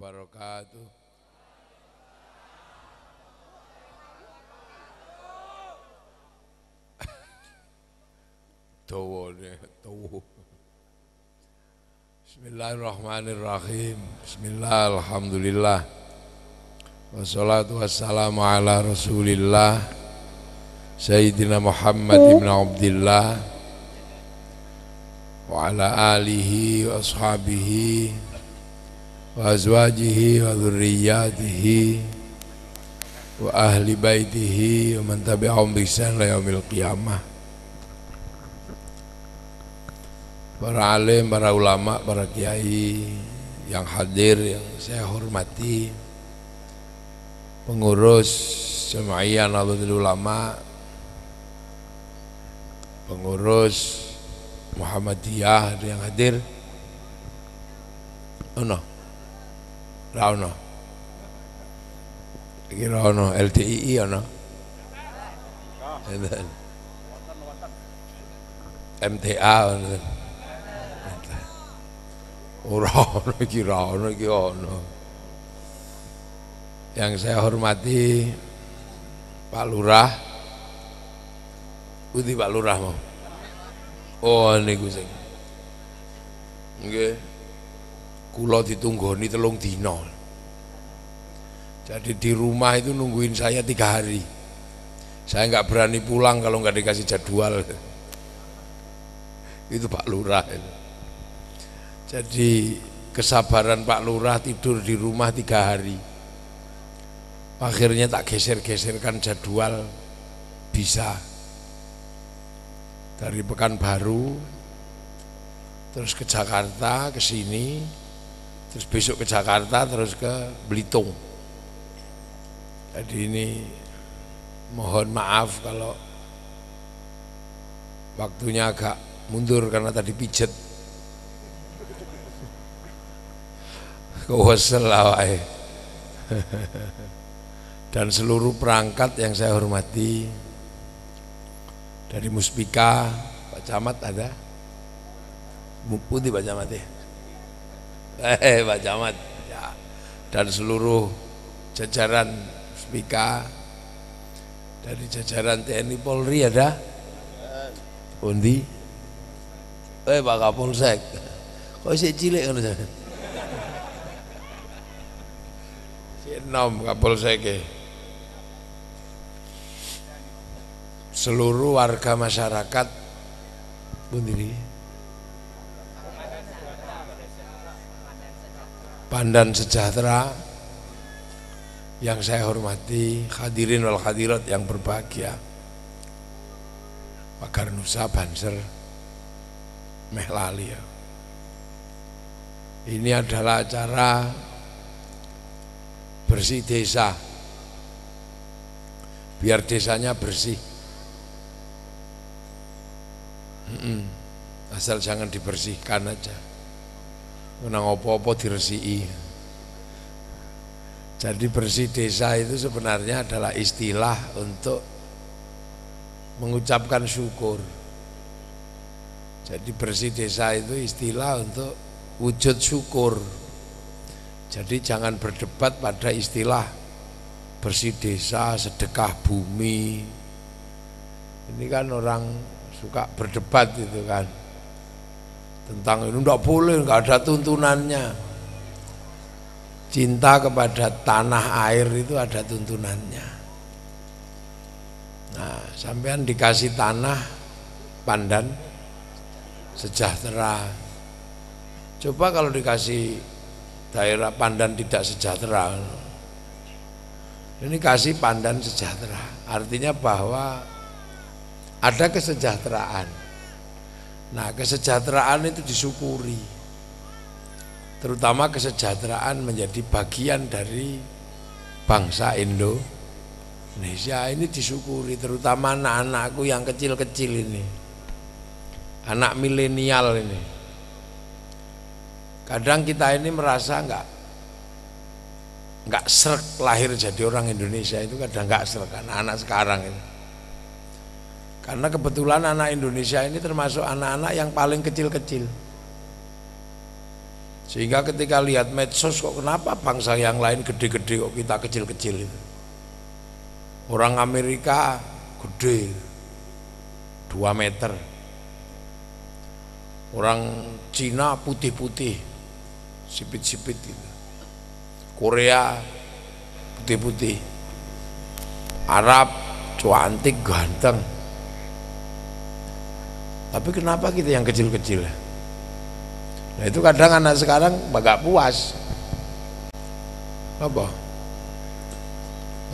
wabarakatuh. Bismillahirrahmanirrahim. Bismillah, alhamdulillah. Wassalatu wassalamu ala rasulillah Sayyidina Muhammad ibn Abdillah wa ala alihi wa ashabihi wa azwajihi wa dhurriyyatihi wa ahli baitihi wa man tabi'ahum bi ihsan ila yaumil qiyamah. Para alim, para ulama, para kiai yang hadir, yang saya hormati, pengurus Jamaiyah Nahdlatul Ulama, pengurus Muhammadiyah yang hadir. Ono, Rauno, kira ono LTII ono, MTA ono. Kira ono. Yang saya hormati Pak Lurah. Pundi Pak Lurah mau? Oh niku sing. Nggih. Kula ditunggoni 3 dina. Jadi di rumah itu nungguin saya 3 hari. Saya nggak berani pulang kalau nggak dikasih jadwal. Itu Pak Lurah itu. Jadi kesabaran Pak Lurah tidur di rumah 3 hari. Akhirnya tak geser-geserkan jadwal, bisa dari Pekanbaru terus ke Jakarta, ke sini, terus besok ke Jakarta, terus ke Belitung. Jadi ini mohon maaf kalau waktunya agak mundur karena tadi pijet. Dan seluruh perangkat yang saya hormati, dari Muspika, Pak Camat ada, Putih Pak Camat ya, Pak Camat ya. Dan seluruh jajaran Muspika, dari jajaran TNI Polri ada, Undi, Pak Kapolsek, kok si cilik kan saya. Nom Kapolsek, seluruh warga masyarakat Bundiri, Pandan Sejahtera yang saya hormati, hadirin wal hadirat yang berbahagia, Pagar Nusa Banser Mehlali ya. Ini adalah acara bersih desa, biar desanya bersih. Asal jangan dibersihkan aja, menang opo-opo diresiki. Jadi bersih desa itu sebenarnya adalah istilah untuk mengucapkan syukur. Jadi bersih desa itu istilah untuk wujud syukur. Jadi jangan berdebat pada istilah bersih desa, sedekah bumi. Ini kan orang suka berdebat itu kan, tentang ini enggak boleh, enggak ada tuntunannya. Cinta kepada tanah air itu ada tuntunannya. Nah, sampean dikasih tanah Pandan Sejahtera. Coba kalau dikasih daerah Pandan tidak sejahtera, ini kasih Pandan sejahtera, artinya bahwa ada kesejahteraan. Nah, kesejahteraan itu disyukuri, terutama kesejahteraan menjadi bagian dari bangsa Indonesia ini disyukuri, terutama anak-anakku yang kecil-kecil ini, anak milenial ini. Kadang kita ini merasa enggak srek lahir jadi orang Indonesia, itu kadang enggak srek anak-anak sekarang ini. Karena kebetulan anak Indonesia ini termasuk anak-anak yang paling kecil-kecil. Sehingga ketika lihat medsos, kok kenapa bangsa yang lain gede-gede kok kita kecil-kecil itu. Orang Amerika gede 2 meter, orang Cina putih-putih sipit-sipit gitu, Korea putih-putih, Arab cantik ganteng. Tapi kenapa kita yang kecil-kecil? Nah itu kadang anak sekarang agak puas. Apa?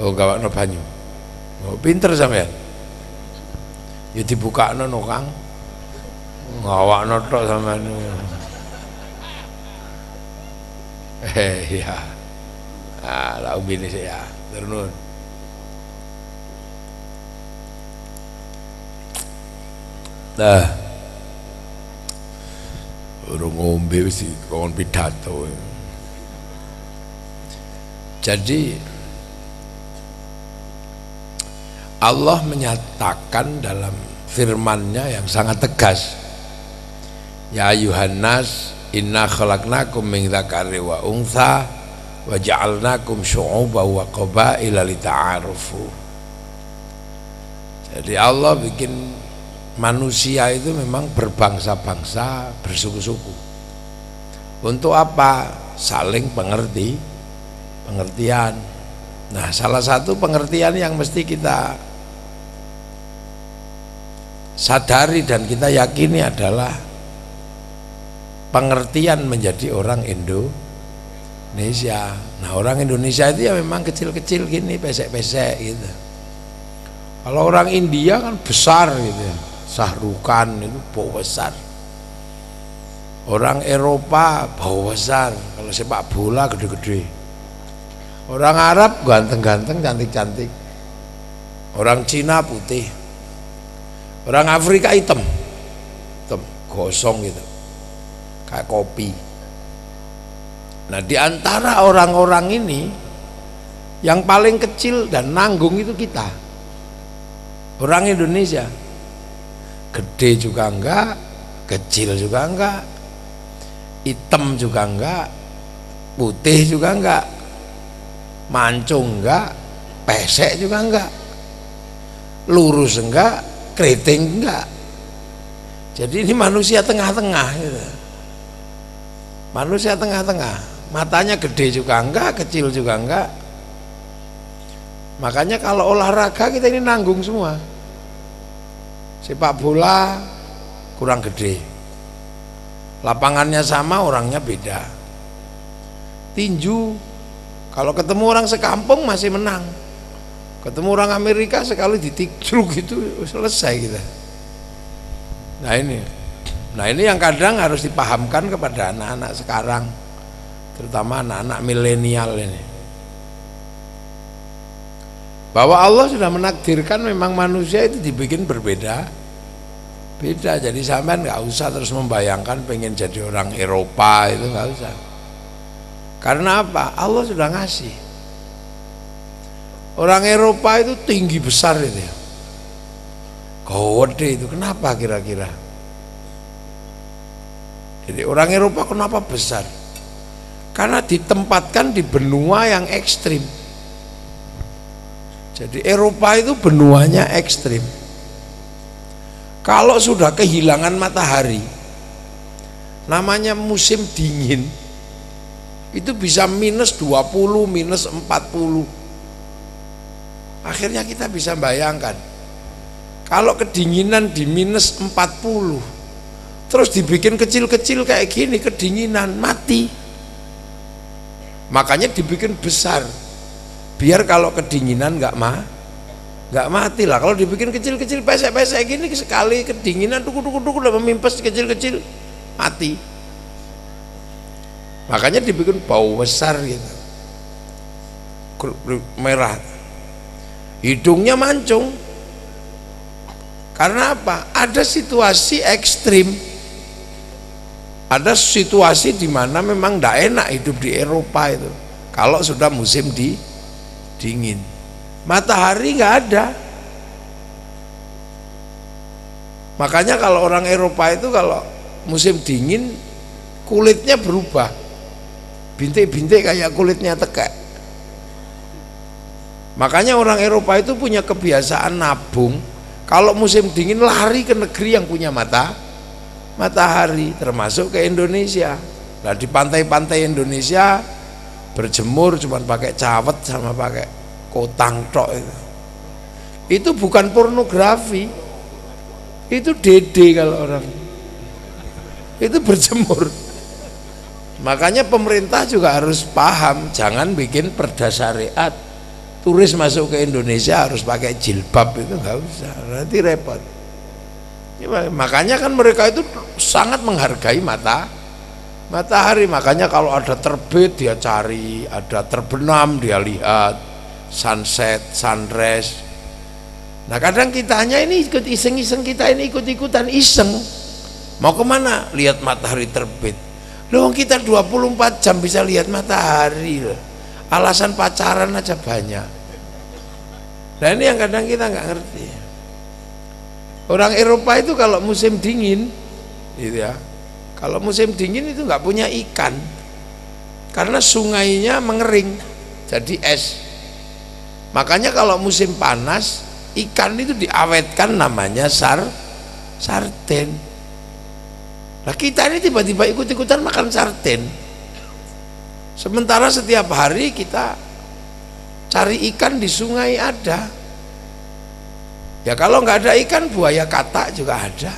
Oh gawak no banyu. Oh pinter sampean. Ya dibuka no Kang. Ngawak no tok sampean. Ya. Ah, tahu bini saya. Turun. Nah, urung ngombe wis kon pidato. Jadi Allah menyatakan dalam firman-Nya yang sangat tegas, ya ayuhan nas inna khalaqnakum min dzakari wa untha wa ja'alnakum syu'uban wa qabaila lita'arufu. Jadi Allah bikin manusia itu memang berbangsa-bangsa, bersuku-suku. Untuk apa? Saling pengertian. Nah, salah satu pengertian yang mesti kita sadari dan kita yakini adalah pengertian menjadi orang Indonesia. Nah, orang Indonesia itu ya memang kecil-kecil gini, pesek-pesek gitu. Kalau orang India kan besar gitu ya. Sahrukan itu bau besar. Orang Eropa bau besar. Kalau sepak bola gede-gede. Orang Arab ganteng-ganteng, cantik-cantik. Orang Cina putih. Orang Afrika hitam, gosong gitu, kayak kopi. Nah di antara orang-orang ini yang paling kecil dan nanggung itu kita, orang Indonesia. Gede juga enggak, kecil juga enggak, hitam juga enggak, putih juga enggak, mancung enggak, pesek juga enggak, lurus enggak, keriting enggak. Jadi ini manusia tengah-tengah gitu. Manusia tengah-tengah, matanya gede juga enggak, kecil juga enggak. Makanya kalau olahraga kita ini nanggung semua. Sepak bola kurang gede, lapangannya sama, orangnya beda. Tinju kalau ketemu orang sekampung masih menang, ketemu orang Amerika sekali ditikjluk gitu selesai kita. Nah ini yang kadang harus dipahamkan kepada anak-anak sekarang, terutama anak-anak milenial ini, bahwa Allah sudah menakdirkan memang manusia itu dibikin berbeda. Jadi sampean nggak usah terus membayangkan pengen jadi orang Eropa, itu nggak usah. Karena apa? Allah sudah ngasih. Orang Eropa itu tinggi besar itu ya, gede itu. Kenapa kira-kira? Jadi orang Eropa kenapa besar? Karena ditempatkan di benua yang ekstrim. Jadi Eropa itu benuanya ekstrim. Kalau sudah kehilangan matahari, namanya musim dingin, itu bisa minus 20, minus 40. Akhirnya kita bisa bayangkan, kalau kedinginan di minus 40, terus dibikin kecil-kecil kayak gini, kedinginan, mati. Makanya dibikin besar, biar kalau kedinginan nggak mati lah. Kalau dibikin kecil-kecil, pesek-pesek gini, sekali kedinginan tuku-tuku udah memimpes kecil-kecil, mati. Makanya dibikin bau besar gitu, merah, hidungnya mancung. Karena apa? Ada situasi ekstrim, ada situasi di mana memang tidak enak hidup di Eropa itu. Kalau sudah musim dingin, matahari nggak ada. Makanya kalau orang Eropa itu kalau musim dingin kulitnya berubah, bintik-bintik kayak kulitnya tekek. Makanya orang Eropa itu punya kebiasaan nabung, kalau musim dingin lari ke negeri yang punya matahari, termasuk ke Indonesia. Nah di pantai-pantai Indonesia berjemur cuma pakai cawet sama pakai kotang tok itu bukan pornografi, itu dede kalau orang itu berjemur. Makanya pemerintah juga harus paham, jangan bikin perda syariat turis masuk ke Indonesia harus pakai jilbab, itu nggak usah, nanti repot. Makanya kan mereka itu sangat menghargai matahari. Makanya kalau ada terbit dia cari, ada terbenam dia lihat, sunset, sunrise. Nah kadang kitanya ini ikut iseng-iseng, kita ini ikut-ikutan iseng. Mau kemana? Lihat matahari terbit. Loh kita 24 jam bisa lihat matahari loh. Alasan pacaran aja banyak. Nah ini yang kadang kita nggak ngerti. Orang Eropa itu kalau musim dingin gitu ya, kalau musim dingin itu nggak punya ikan karena sungainya mengering jadi es. Makanya kalau musim panas ikan itu diawetkan, namanya sarden. Nah kita ini tiba-tiba ikut-ikutan makan sarden, sementara setiap hari kita cari ikan di sungai ada. Ya kalau nggak ada ikan, buaya katak juga ada.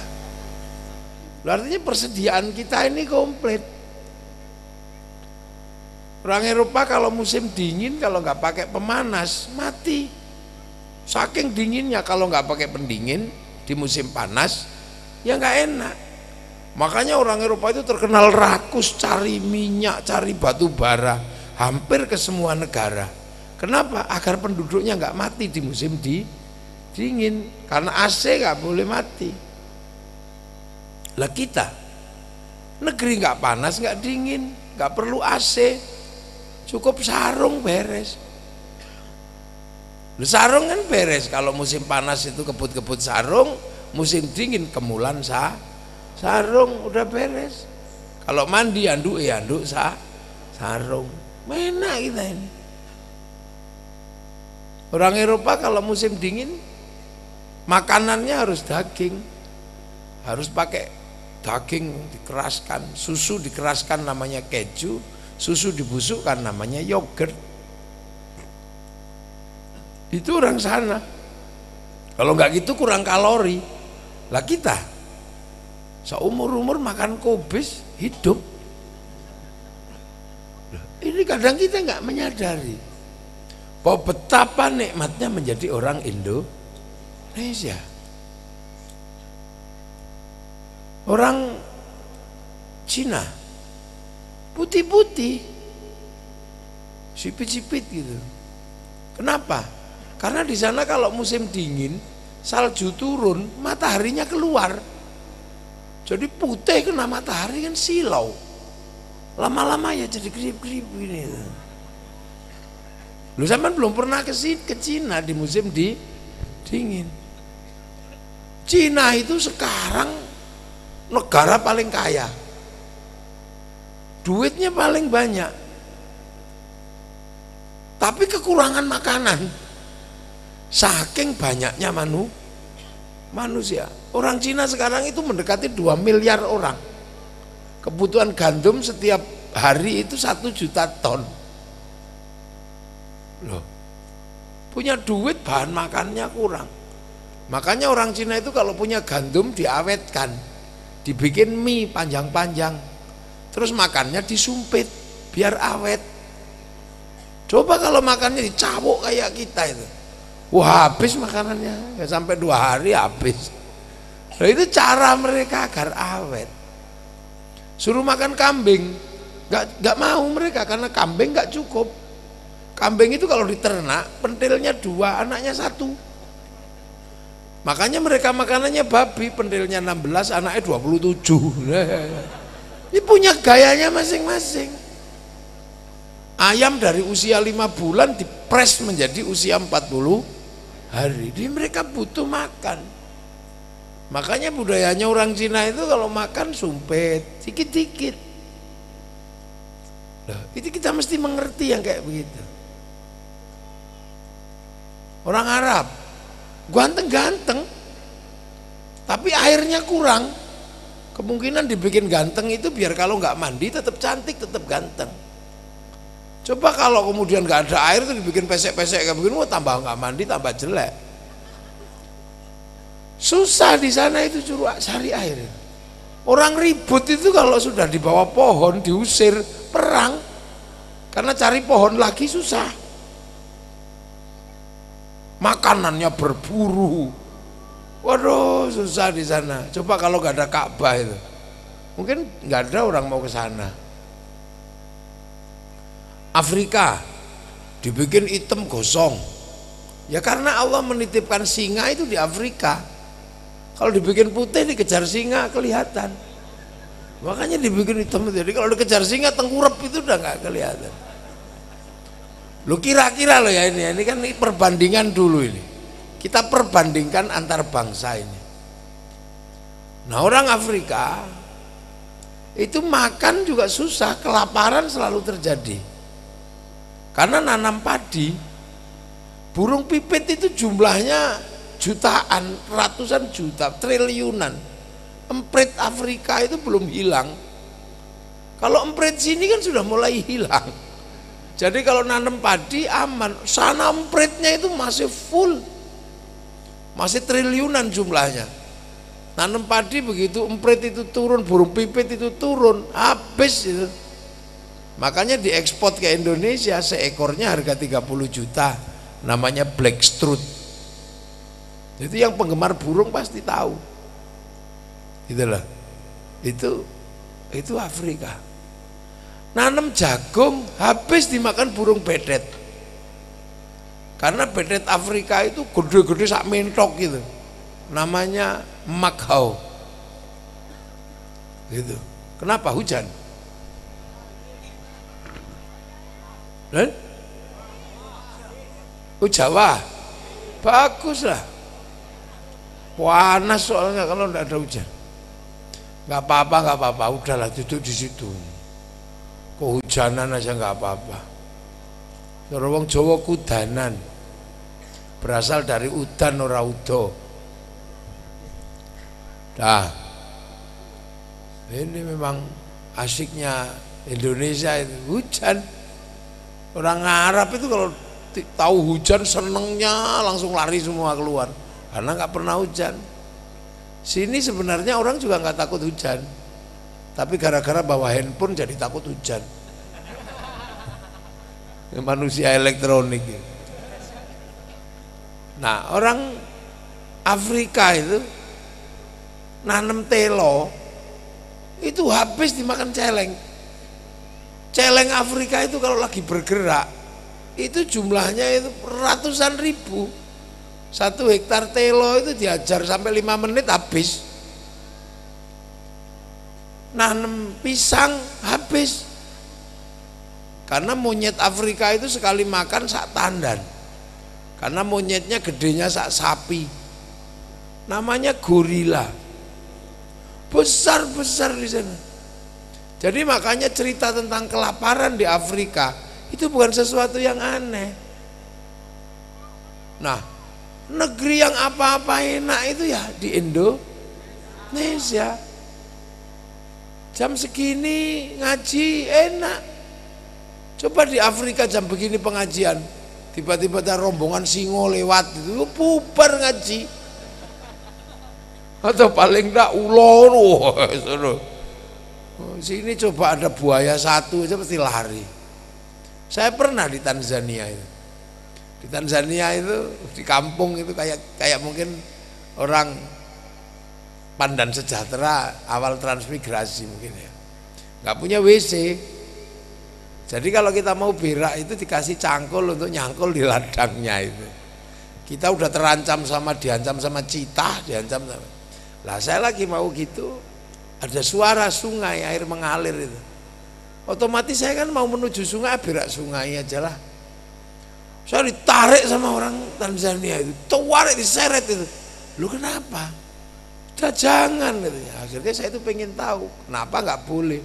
Artinya persediaan kita ini komplit. Orang Eropa kalau musim dingin kalau nggak pakai pemanas mati. Saking dinginnya, kalau nggak pakai pendingin di musim panas ya nggak enak. Makanya orang Eropa itu terkenal rakus, cari minyak, cari batu bara, hampir ke semua negara. Kenapa? Agar penduduknya nggak mati di musim dingin, karena AC nggak boleh mati. Lah kita negeri nggak panas nggak dingin, nggak perlu AC, cukup sarung beres. Sarung kan beres, kalau musim panas itu kebut-kebut sarung, musim dingin kemulan sarung, udah beres. Kalau mandi anduk ya anduk sarung, enak kita ini. Orang Eropa kalau musim dingin makanannya harus daging, harus pakai daging dikeraskan, susu dikeraskan namanya keju, susu dibusukkan namanya yogurt. Itu orang sana. Kalau nggak gitu kurang kalori. Lah kita seumur-umur makan kobis hidup. Ini kadang kita nggak menyadari bahwa betapa nikmatnya menjadi orang Indonesia. Orang Cina putih-putih, sipit-sipit gitu. Kenapa? Karena di sana kalau musim dingin salju turun, mataharinya keluar, jadi putih kena matahari kan silau, lama-lama ya jadi kerip-kerip gini. Lu zaman belum pernah ke Cina di musim dingin. Cina itu sekarang negara paling kaya, duitnya paling banyak, tapi kekurangan makanan. Saking banyaknya manusia. Orang Cina sekarang itu mendekati 2 miliar orang. Kebutuhan gandum setiap hari itu 1 juta ton. Loh, punya duit bahan makannya kurang. Makanya orang Cina itu kalau punya gandum diawetkan, dibikin mie panjang-panjang, terus makannya disumpit biar awet. Coba kalau makannya dicawuk kayak kita itu, wah habis makanannya, ya sampai 2 hari habis. Nah, itu cara mereka agar awet. Suruh makan kambing, nggak mau mereka karena kambing nggak cukup. Kambing itu kalau diternak pentilnya 2, anaknya 1. Makanya mereka makanannya babi, pentilnya 16, anaknya 27. Ini punya gayanya masing-masing. Ayam dari usia 5 bulan dipres menjadi usia 40 hari. Jadi mereka butuh makan. Makanya budayanya orang Cina itu kalau makan sumpit, dikit-dikit. Itu kita mesti mengerti yang kayak begitu. Orang Arab ganteng-ganteng, tapi airnya kurang. Kemungkinan dibikin ganteng itu biar kalau nggak mandi tetap cantik, tetap ganteng. Coba kalau kemudian nggak ada air itu dibikin pesek-pesek kayak begini, tambah nggak mandi tambah jelek. Susah di sana itu cari air. Orang ribut itu kalau sudah di bawah pohon diusir, perang, karena cari pohon lagi susah. Makanannya berburu, waduh susah di sana. Coba kalau nggak ada Ka'bah itu, mungkin nggak ada orang mau ke sana. Afrika dibikin hitam gosong, ya karena Allah menitipkan singa itu di Afrika. Kalau dibikin putih dikejar singa kelihatan, makanya dibikin hitam. Jadi kalau dikejar singa tengkurap itu udah nggak kelihatan. Lo kira-kira lo ya ini kan ini perbandingan dulu ini. Kita perbandingkan antar bangsa ini. Nah orang Afrika itu makan juga susah, kelaparan selalu terjadi. Karena nanam padi, burung pipit itu jumlahnya jutaan, ratusan juta, triliunan. Emprit Afrika itu belum hilang. Kalau emprit sini kan sudah mulai hilang. Jadi kalau nanam padi aman, sana empritnya itu masih full, masih triliunan jumlahnya. Nanam padi begitu emprit itu turun, burung pipit itu turun, habis itu. Makanya diekspor ke Indonesia seekornya harga 30 juta, namanya black strut. Itu yang penggemar burung pasti tahu. Itulah. Itu Afrika. Nanam jagung habis dimakan burung bedet. Karena bedet Afrika itu gede-gede sak mentok gitu. Namanya makhau. Gitu. Kenapa hujan? Jawa. Bagus lah. Panas soalnya kalau tidak ada hujan. Nggak apa-apa, udahlah duduk di situ. Kehujanan aja nggak apa-apa. Wong Jawa kudanan, berasal dari udan ora udo. Nah, ini memang asiknya Indonesia itu hujan. Orang Arab itu kalau tahu hujan senengnya langsung lari semua keluar, karena nggak pernah hujan. Sini sebenarnya orang juga nggak takut hujan, tapi gara-gara bawa handphone jadi takut hujan. Manusia elektronik. Nah orang Afrika itu nanam telo itu habis dimakan celeng. Celeng Afrika itu kalau lagi bergerak itu jumlahnya itu ratusan ribu. 1 hektar telo itu diajar sampai 5 menit habis. Nanam pisang habis. Karena monyet Afrika itu sekali makan sak tandan. Karena monyetnya gedenya sak sapi. Namanya gorila. Besar-besar di sana. Jadi makanya cerita tentang kelaparan di Afrika itu bukan sesuatu yang aneh. Nah, negeri yang apa-apa enak itu ya di Indonesia. Jam segini ngaji enak. Coba di Afrika jam begini pengajian, tiba-tiba ada rombongan singo lewat itu bubar ngaji. Atau paling enggak ulur. Sini coba ada buaya satu aja pasti lari. Saya pernah di Tanzania itu. Di Tanzania itu di kampung itu kayak mungkin orang Pandan Sejahtera awal transmigrasi mungkin ya. Nggak punya WC. Jadi kalau kita mau berak itu dikasih cangkul untuk nyangkul di ladangnya itu. Kita udah diancam sama citah, diancam sama. Lah saya lagi mau gitu, ada suara sungai, air mengalir itu. Otomatis saya kan mau menuju sungai, berak sungai aja lah. Saya ditarik sama orang Tanzania itu, tarik diseret itu. Lu kenapa? Udah jangan katanya. Akhirnya saya itu pengen tahu kenapa nggak boleh.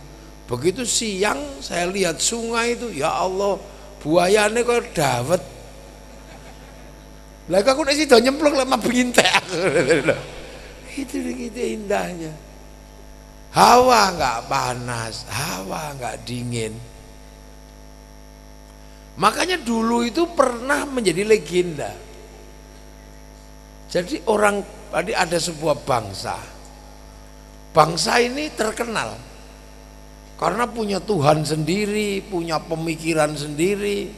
Begitu siang saya lihat sungai itu, ya Allah, buayane kok dawet. Lah aku nek sida nyemplung lek mabengi entek aku. Itu indahnya. Hawa enggak panas, hawa enggak dingin. Makanya dulu itu pernah menjadi legenda. Jadi tadi ada sebuah bangsa. Bangsa ini terkenal karena punya Tuhan sendiri, punya pemikiran sendiri.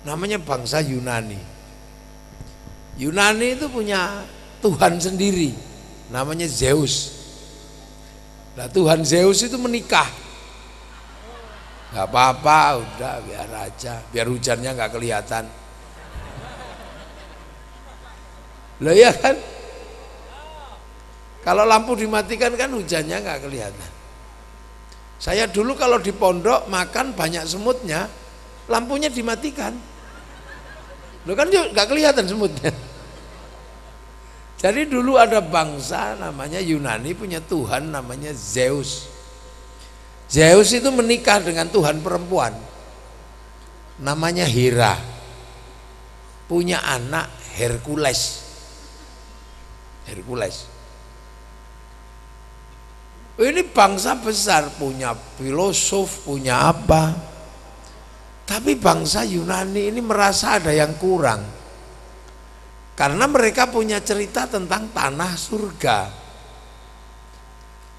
Namanya bangsa Yunani. Yunani itu punya Tuhan sendiri, namanya Zeus. Nah, Tuhan Zeus itu menikah. Gak apa-apa, udah biar aja, biar hujannya gak kelihatan. Loh ya kan? Kalau lampu dimatikan kan hujannya gak kelihatan. Saya dulu kalau di pondok makan banyak semutnya, lampunya dimatikan. Loh kan gak kelihatan semutnya. Jadi dulu ada bangsa namanya Yunani punya Tuhan namanya Zeus. Zeus itu menikah dengan Tuhan perempuan namanya Hera. Punya anak Hercules. Ini bangsa besar, punya filosof, punya apa. Tapi bangsa Yunani ini merasa ada yang kurang. Karena mereka punya cerita tentang tanah surga.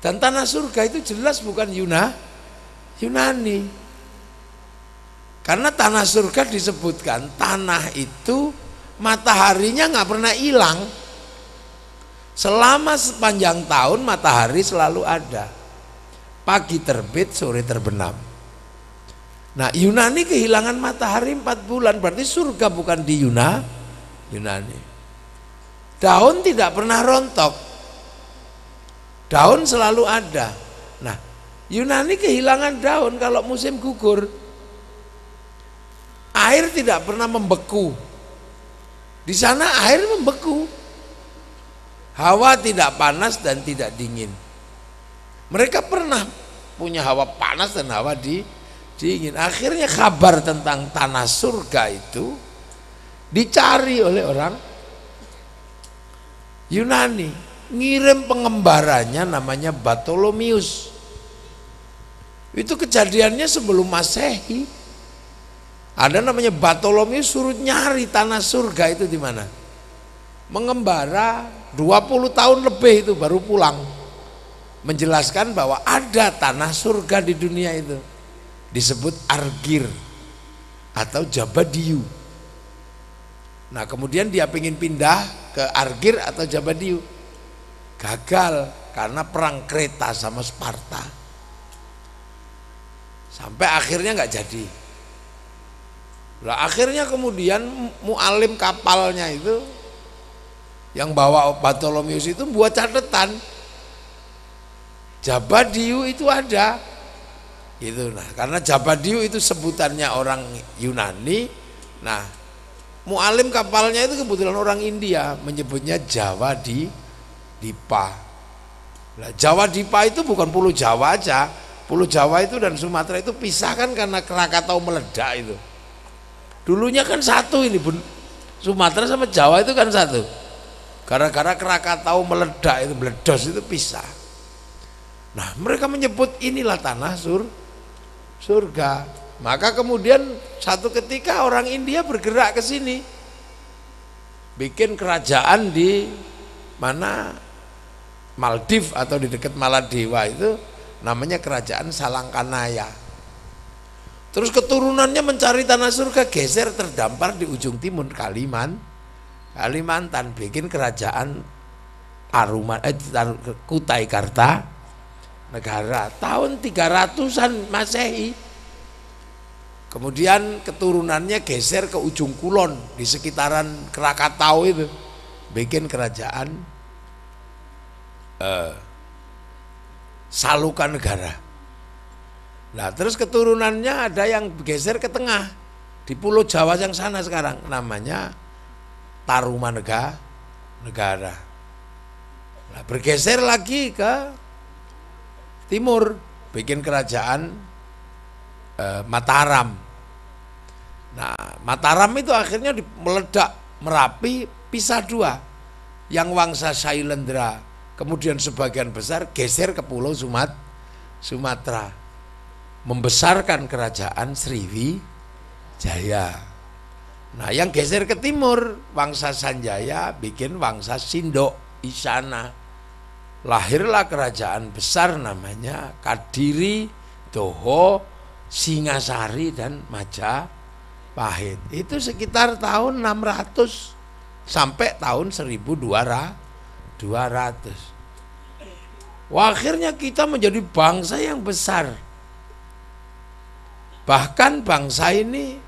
Dan tanah surga itu jelas bukan Yunani. Karena tanah surga disebutkan, tanah itu mataharinya nggak pernah hilang. Selama sepanjang tahun matahari selalu ada. Pagi terbit, sore terbenam. Nah, Yunani kehilangan matahari 4 bulan, berarti surga bukan di Yunani. Daun tidak pernah rontok. Daun selalu ada. Nah, Yunani kehilangan daun kalau musim gugur. Air tidak pernah membeku. Di sana air membeku. Hawa tidak panas dan tidak dingin. Mereka pernah punya hawa panas dan hawa dingin. Akhirnya kabar tentang tanah surga itu dicari oleh orang Yunani. Ngirim pengembaranya namanya Bartolomeus. Itu kejadiannya sebelum Masehi. Ada namanya Bartolomeus suruh nyari tanah surga itu di mana. Mengembara 20 tahun lebih itu baru pulang. Menjelaskan bahwa ada tanah surga di dunia itu. Disebut Argir atau Jabadiu. Nah, kemudian dia ingin pindah ke Argir atau Jabadiu. Gagal karena perang Kreta sama Sparta. Sampai akhirnya nggak jadi. Lah akhirnya kemudian mualim kapalnya itu yang bawa Bartolomeus itu buat catatan. Jabadiu itu ada. Itu nah, karena Jabadiu itu sebutannya orang Yunani. Nah, mualim kapalnya itu kebetulan orang India, menyebutnya Jawa Dipa. Nah, Jawa Dipa itu bukan pulau Jawa aja. Pulau Jawa itu dan Sumatera itu pisahkan karena Krakatau meledak itu. Dulunya kan satu ini, Sumatera sama Jawa itu kan satu. Gara-gara Krakatau meledak itu, meledos itu pisah. Nah, mereka menyebut inilah tanah surga. Maka kemudian satu ketika orang India bergerak ke sini, bikin kerajaan di mana Maldives atau di dekat Maladewa itu namanya kerajaan Salangkanaya. Terus keturunannya mencari tanah surga, geser terdampar di ujung timur Kalimantan, bikin kerajaan Kutai Kartanegara tahun 300-an Masehi. Kemudian keturunannya geser ke ujung kulon di sekitaran Krakatau itu, bikin kerajaan Salukanegara. Nah, terus keturunannya ada yang geser ke tengah di Pulau Jawa yang sana sekarang, namanya Tarumanegara. Nah, bergeser lagi ke timur, bikin kerajaan Mataram. Nah, Mataram itu akhirnya meledak, Merapi pisah dua. Yang Wangsa Sailendra kemudian sebagian besar geser ke Pulau Sumatera, membesarkan kerajaan Sriwijaya. Nah, yang geser ke timur, Wangsa Sanjaya bikin Wangsa Sindok Isana. Lahirlah kerajaan besar namanya Kadiri, Toho, Singasari, dan Majapahit. Itu sekitar tahun 600 sampai tahun 1200. Wah, akhirnya kita menjadi bangsa yang besar. Bahkan bangsa ini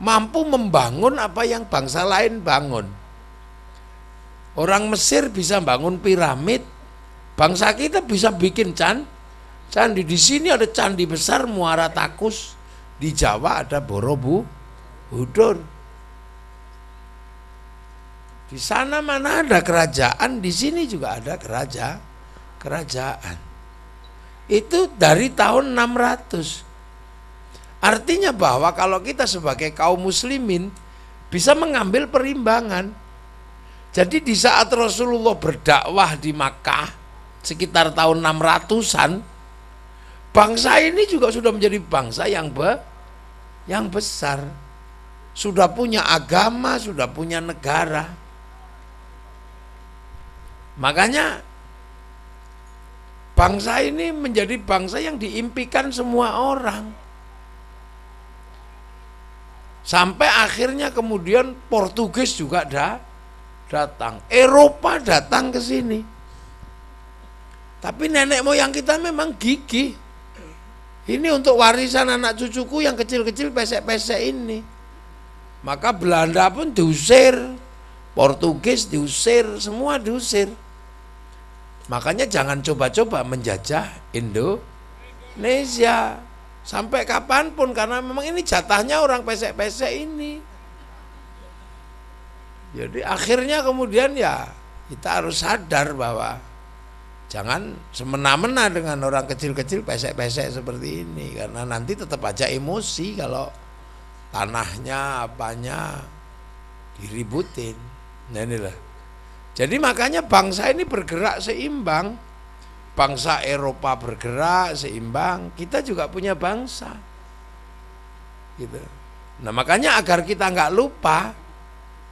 mampu membangun apa yang bangsa lain bangun. Orang Mesir bisa bangun piramid, bangsa kita bisa bikin candi. Di sini ada candi besar Muara Takus, di Jawa ada Borobudur. Di sana mana ada kerajaan, di sini juga ada kerajaan. Itu dari tahun 600. Artinya bahwa kalau kita sebagai kaum muslimin bisa mengambil perimbangan. Jadi di saat Rasulullah berdakwah di Makkah sekitar tahun 600-an, bangsa ini juga sudah menjadi bangsa yang besar. Sudah punya agama, sudah punya negara. Makanya bangsa ini menjadi bangsa yang diimpikan semua orang. Sampai akhirnya kemudian Portugis juga datang, Eropa datang ke sini. Tapi nenek moyang kita memang gigih. Ini untuk warisan anak cucuku yang kecil-kecil pesek-pesek ini. Maka Belanda pun diusir, Portugis diusir, semua diusir. Makanya jangan coba-coba menjajah Indonesia sampai kapanpun, karena memang ini jatahnya orang pesek-pesek ini. Jadi akhirnya kemudian ya kita harus sadar bahwa jangan semena-mena dengan orang kecil-kecil pesek-pesek seperti ini, karena nanti tetap aja emosi kalau tanahnya apanya diributin. Nah inilah. Jadi makanya bangsa ini bergerak seimbang. Bangsa Eropa bergerak seimbang, kita juga punya bangsa. Gitu. Nah makanya agar kita nggak lupa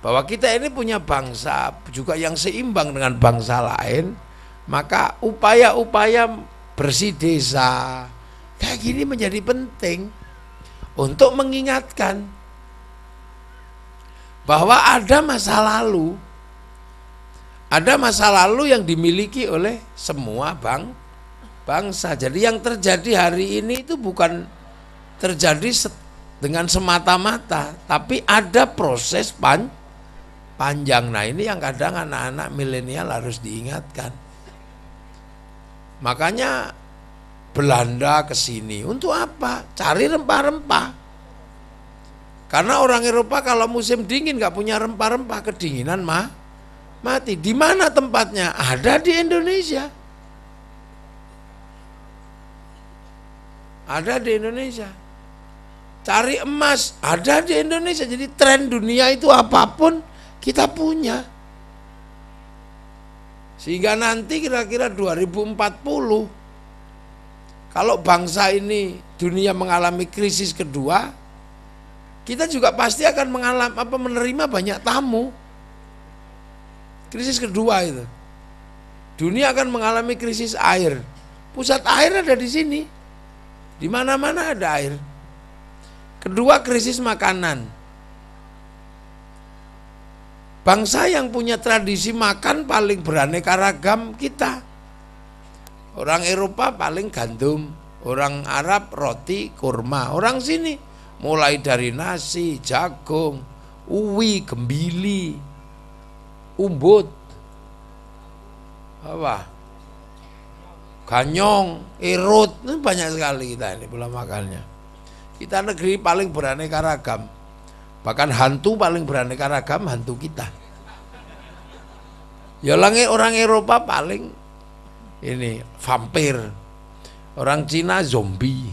bahwa kita ini punya bangsa juga yang seimbang dengan bangsa lain, maka upaya-upaya bersih desa kayak gini menjadi penting untuk mengingatkan bahwa ada masa lalu. Ada masa lalu yang dimiliki oleh semua bangsa. Jadi yang terjadi hari ini itu bukan terjadi dengan semata-mata, tapi ada proses panjang. Nah ini yang kadang anak-anak milenial harus diingatkan. Makanya Belanda ke sini untuk apa? Cari rempah-rempah. Karena orang Eropa kalau musim dingin nggak punya rempah-rempah, kedinginan mati. Di mana tempatnya? Ada di Indonesia. Ada di Indonesia. Cari emas, ada di Indonesia. Jadi tren dunia itu apapun kita punya. Sehingga nanti kira-kira 2040 kalau bangsa ini dunia mengalami krisis kedua, kita juga pasti akan menerima banyak tamu. Krisis kedua itu, dunia akan mengalami krisis air. Pusat air ada di sini, di mana-mana ada air. Kedua, krisis makanan. Bangsa yang punya tradisi makan paling beraneka ragam kita. Orang Eropa paling gandum, orang Arab roti, kurma. Orang sini mulai dari nasi, jagung, uwi, gembili, umbut, apa, ganyong, irut, ini banyak sekali kita ini pola makannya. Kita negeri paling beraneka ragam, bahkan hantu paling beraneka ragam, hantu kita. Ya orang Eropa paling ini vampir, Orang Cina zombie,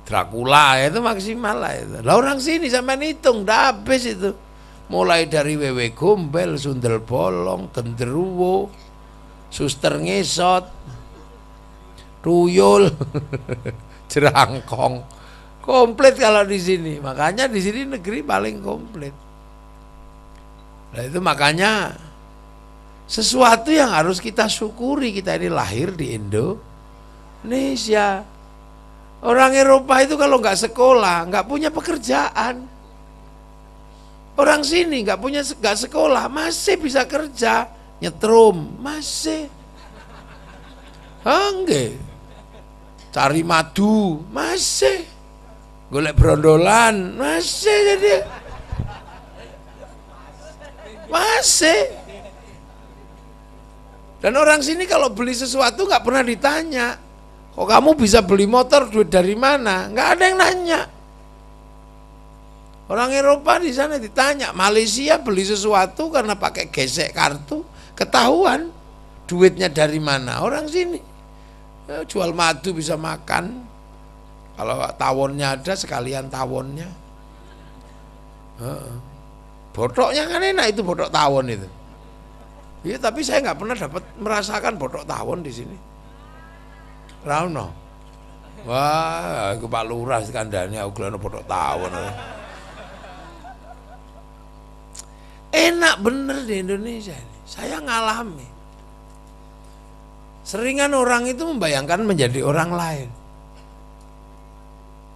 Dracula itu maksimal lah itu. Lah orang sini sampai hitung, dah habis itu. Mulai dari wewe gombel, sundel bolong, genderuwo, suster ngesot, tuyul, jerangkong, komplit kalau di sini. Makanya di sini negeri paling komplit. Nah itu makanya sesuatu yang harus kita syukuri, kita ini lahir di Indonesia. Orang Eropa itu kalau nggak sekolah, nggak punya pekerjaan. Orang sini nggak sekolah, masih bisa kerja, nyetrum, masih. Enggak. Cari madu, masih. Golek brondolan, masih jadi. Masih. Dan orang sini kalau beli sesuatu nggak pernah ditanya, kok kamu bisa beli motor, duit dari mana? Nggak ada yang nanya. Orang Eropa di sana ditanya. Malaysia beli sesuatu karena pakai gesek kartu, ketahuan duitnya dari mana. Orang sini jual madu bisa makan, kalau tawonnya ada sekalian tawonnya. Bodohnya kan enak itu, bodok tawon itu. Iya, tapi saya nggak pernah dapat merasakan bodok tawon di sini. Rauno. Wah, aku Pak Lurah kandhane aku gelano bodok tawon. Enak bener di Indonesia ini. Saya ngalami. Seringan orang itu membayangkan menjadi orang lain.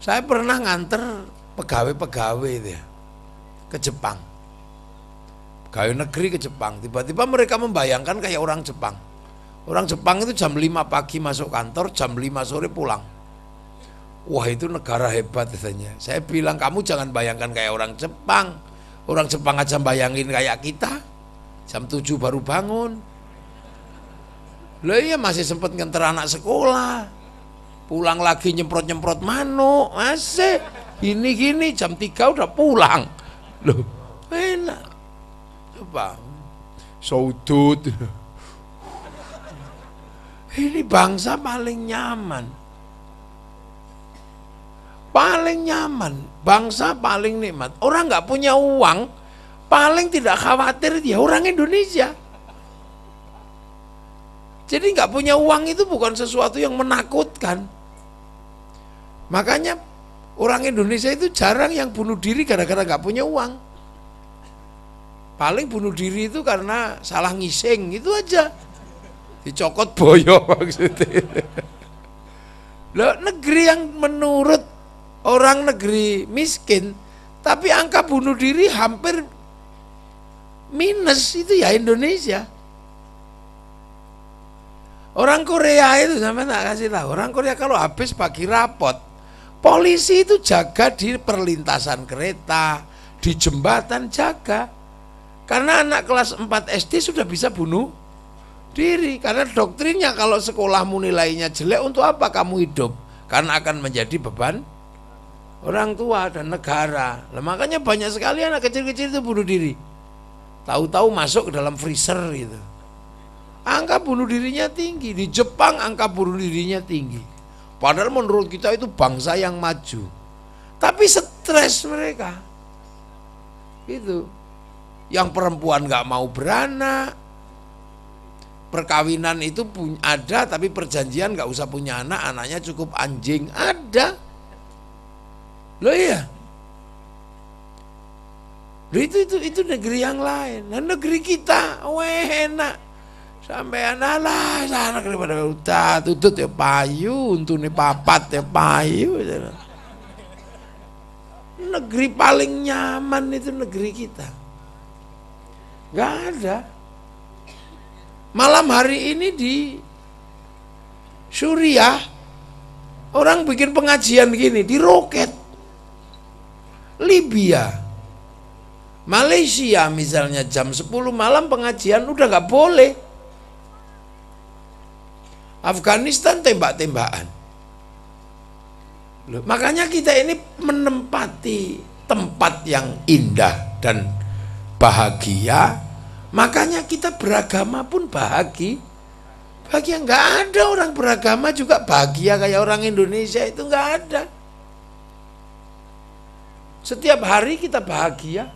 Saya pernah nganter pegawai-pegawai itu ya, ke Jepang. Pegawai negeri ke Jepang, tiba-tiba mereka membayangkan kayak orang Jepang. Orang Jepang itu jam 5 pagi masuk kantor, jam 5 sore pulang. Wah itu negara hebat katanya. Saya bilang kamu jangan bayangkan kayak orang Jepang. Orang Jepang aja bayangin kayak kita, jam 7 baru bangun. Lah iya masih sempat nganter anak sekolah. Pulang lagi nyemprot-nyemprot manuk, masih. Gini-gini jam 3 udah pulang. Loh, enak. Coba saudut. Ini bangsa paling nyaman. Paling nyaman, bangsa paling nikmat. Orang nggak punya uang, paling tidak khawatir dia orang Indonesia. Jadi nggak punya uang itu bukan sesuatu yang menakutkan. Makanya orang Indonesia itu jarang yang bunuh diri gara-gara nggak punya uang. Paling bunuh diri itu karena salah ngising, itu aja. Dicokot boyo maksudnya. Loh, negeri yang menurut orang negeri miskin, tapi angka bunuh diri hampir minus, itu ya Indonesia. Orang Korea itu sampai tak kasih tahu, orang Korea kalau habis pagi rapot, polisi itu jaga di perlintasan kereta, di jembatan jaga. Karena anak kelas 4 SD sudah bisa bunuh diri. Karena doktrinnya kalau sekolahmu nilainya jelek, untuk apa kamu hidup? Karena akan menjadi beban orang tua dan negara. Nah, makanya banyak sekali anak kecil-kecil itu bunuh diri. Tahu-tahu masuk ke dalam freezer gitu. Angka bunuh dirinya tinggi. Di Jepang angka bunuh dirinya tinggi. Padahal menurut kita itu bangsa yang maju. Tapi stres mereka. Itu. Yang perempuan nggak mau beranak, perkawinan itu ada tapi perjanjian nggak usah punya anak, anaknya cukup anjing, ada. Loh iya. Loh itu negeri yang lain. Nah negeri kita, enak. Sampai anak lah, sana daripada udah tutut ya payu, untune papat ya payu. Negeri paling nyaman itu negeri kita. Gak ada. Malam hari ini di Suriah orang bikin pengajian gini di roket. Libya, Malaysia misalnya jam 10 malam pengajian udah gak boleh. Afghanistan tembak-tembakan. Makanya kita ini menempati tempat yang indah dan bahagia, makanya kita beragama pun bahagia. Bahagia nggak ada, orang beragama juga bahagia kayak orang Indonesia itu nggak ada. Setiap hari kita bahagia.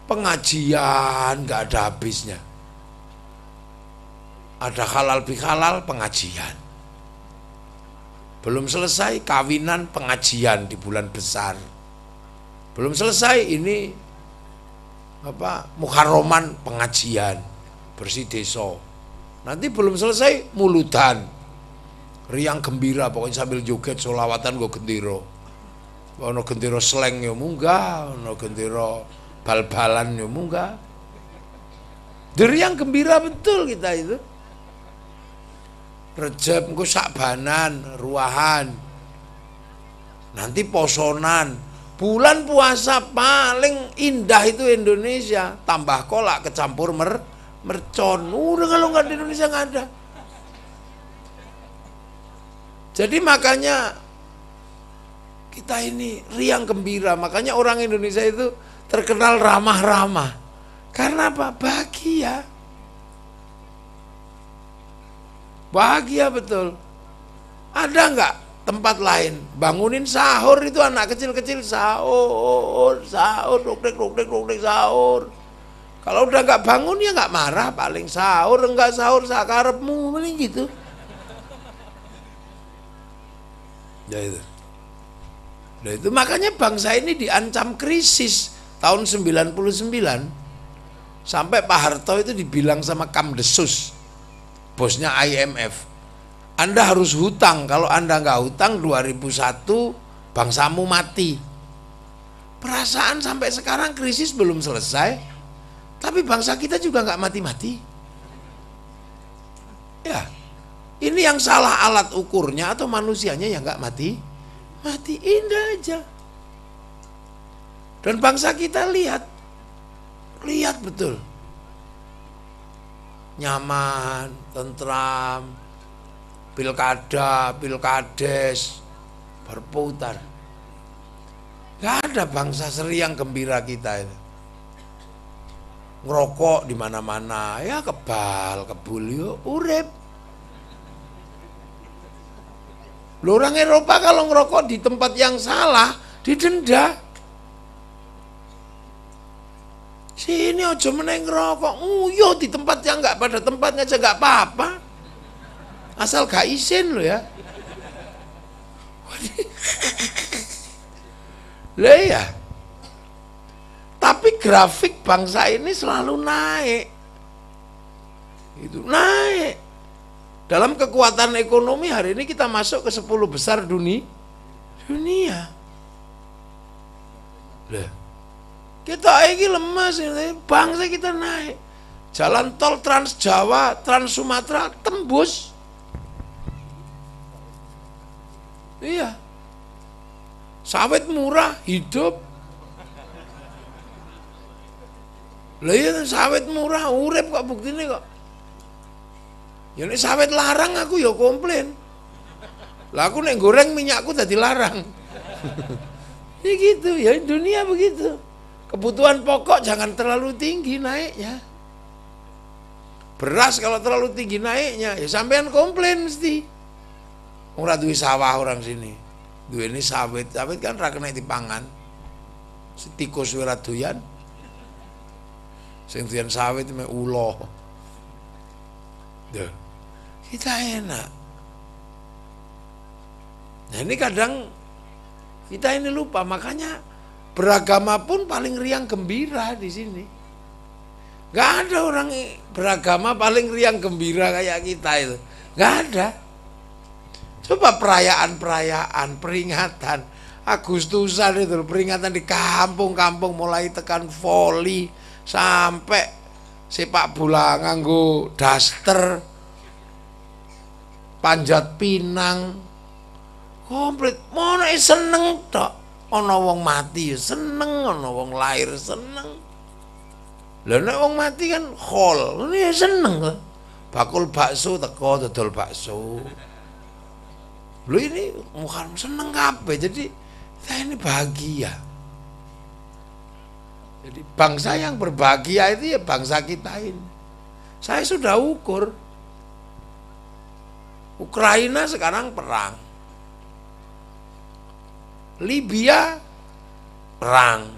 Pengajian nggak ada habisnya. Ada halal bihalal pengajian. Belum selesai kawinan pengajian di bulan besar. Belum selesai ini Muharraman pengajian bersih desa. Nanti belum selesai muludan. Riang gembira pokoknya sambil joget solawatan gue gendero. Ono gendero sleng yo munggah, ono gendero bal-balan yo munggah. Riang gembira betul kita itu. Rejab engko sakbanan, ruahan. Nanti posonan. Bulan puasa paling indah itu Indonesia, tambah kolak kecampur mercon. Udah kalau nggak di Indonesia nggak ada. Jadi makanya kita ini riang gembira. Makanya orang Indonesia itu terkenal ramah-ramah. Karena apa? Bahagia. Bahagia betul. Ada nggak tempat lain bangunin sahur itu anak kecil-kecil sahur, rukdek sahur. Kalau udah nggak bangun ya nggak marah, paling sahur enggak sahur sakarepmu paling gitu. Ya itu. Nah itu makanya bangsa ini diancam krisis tahun 99 sampai Pak Harto itu dibilang sama Kamdesus, bosnya IMF, Anda harus hutang, kalau Anda nggak hutang 2001 bangsamu mati. Perasaan sampai sekarang krisis belum selesai, tapi bangsa kita juga nggak mati-mati. Ya, ini yang salah alat ukurnya atau manusianya yang nggak mati, indah aja. Dan bangsa kita lihat betul, nyaman, tentram, pilkades, berputar. Gak ada bangsa seriang gembira kita itu. Ngerokok di mana-mana, ya kebul yo urip. Loh, orang Eropa kalau ngerokok di tempat yang salah didenda. Sini aja meneng ngerokok, nguyuh di tempat yang nggak pada tempatnya aja nggak apa-apa. Asal gak izin lo ya. Lah ya. Tapi grafik bangsa ini selalu naik. Itu naik. Dalam kekuatan ekonomi hari ini kita masuk ke 10 besar dunia. Lah. Kita ini lemas ini, bangsa kita naik. Jalan tol Trans Jawa, Trans Sumatera tembus. Iya. Sawit murah, hidup. Lah iya sawit murah, urip kok buktine kok. Ya nek sawit larang aku ya komplain. Lah aku nek goreng minyakku dadi larang. Ya gitu, ya dunia begitu. Kebutuhan pokok jangan terlalu tinggi naiknya. Beras kalau terlalu tinggi naiknya, ya sampean komplain mesti. Ora duwe sawah orang sini. Duwe ini sawit kan ra kena dipangan. Tikus ora doyan. Sing doyan sawit mek ula. Duh. Kita enak. Nah ini kadang kita ini lupa, makanya beragama pun paling riang gembira di sini. Gak ada orang beragama paling riang gembira kayak kita itu. Gak ada. Coba perayaan-perayaan, peringatan Agustusan itu, peringatan di kampung-kampung mulai tekan voli sampai sepak bola nganggo daster, panjat pinang, komplit. Mono seneng tok. Ana wong mati seneng, ana wong lahir seneng. Lah nek wong mati kan khol, ini seneng kok. Bakul bakso teko dodol bakso. Lho ini mukan seneng kabeh. Jadi kita ini bahagia. Jadi bangsa yang berbahagia itu ya bangsa kita ini. Saya sudah ukur Ukraina sekarang perang. Libya perang.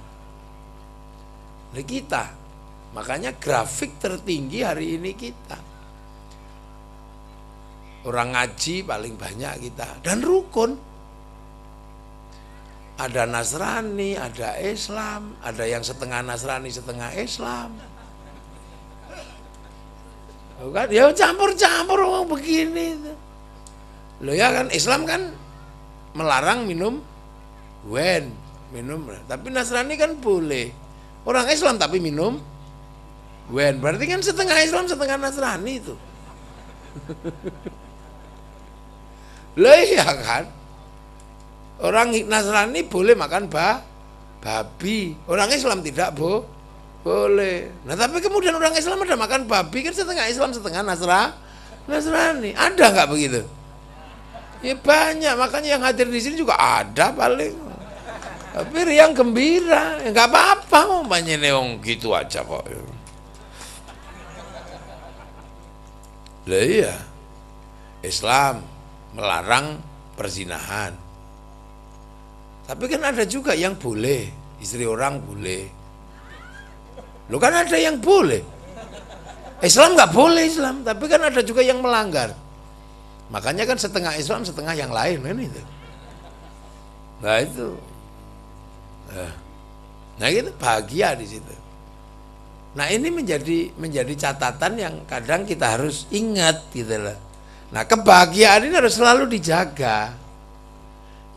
Nah, kita. Makanya grafik tertinggi hari ini kita. Orang ngaji paling banyak kita. Dan rukun. Ada Nasrani, ada Islam, ada yang setengah Nasrani, setengah Islam. Kan ya campur-campur orang begini. Loh ya kan Islam kan melarang minum wine, minum. Tapi Nasrani kan boleh. Orang Islam tapi minum wine. Berarti kan setengah Islam, setengah Nasrani itu. Loh ya kan. Orang Nasrani boleh makan babi. Orang Islam tidak boleh. Nah tapi kemudian orang Islam ada makan babi kan setengah Islam setengah Nasrani. Ada nggak begitu? Ya banyak. Makanya yang hadir di sini juga ada paling. Tapi riang gembira. Ya, nggak apa-apa. Umpamanya neong gitu aja kok. Lah iya. Islam melarang perzinahan. Tapi kan ada juga yang boleh. Istri orang boleh. Loh kan ada yang boleh. Islam nggak boleh Islam, tapi kan ada juga yang melanggar. Makanya kan setengah Islam, setengah yang lain kan itu. Nah itu. Nah itu bahagia di situ. Nah ini menjadi catatan yang kadang kita harus ingat gitu loh. Nah kebahagiaan ini harus selalu dijaga.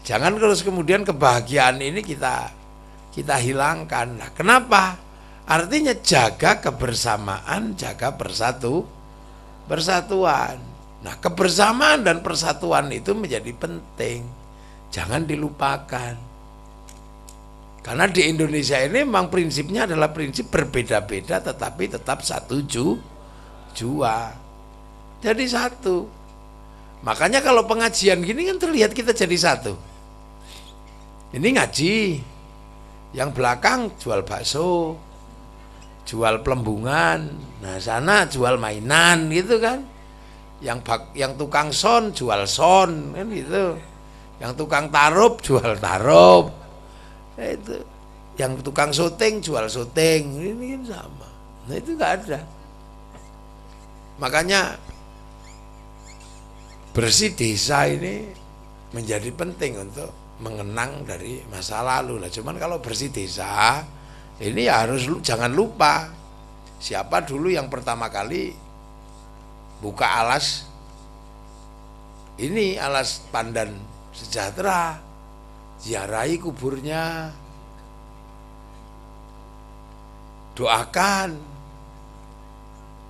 Jangan terus kemudian kebahagiaan ini kita hilangkan. Nah, kenapa? Artinya jaga kebersamaan, jaga persatuan. Nah, kebersamaan dan persatuan itu menjadi penting. Jangan dilupakan. Karena di Indonesia ini memang prinsipnya adalah prinsip berbeda-beda tetapi tetap satu jua. Jadi satu. Makanya kalau pengajian gini kan terlihat kita jadi satu. Ini ngaji. Yang belakang jual bakso. Jual pelembungan, nah sana jual mainan gitu kan, yang tukang son jual son kan gitu, yang tukang tarup jual tarup, itu, yang tukang syuting jual syuting, ini kan sama. Nah itu nggak ada. Makanya bersih desa ini menjadi penting untuk mengenang dari masa lalu lah. Cuman kalau bersih desa ini ya harus jangan lupa siapa dulu yang pertama kali buka alas ini, alas Pandan Sejahtera, ziarahi kuburnya, doakan,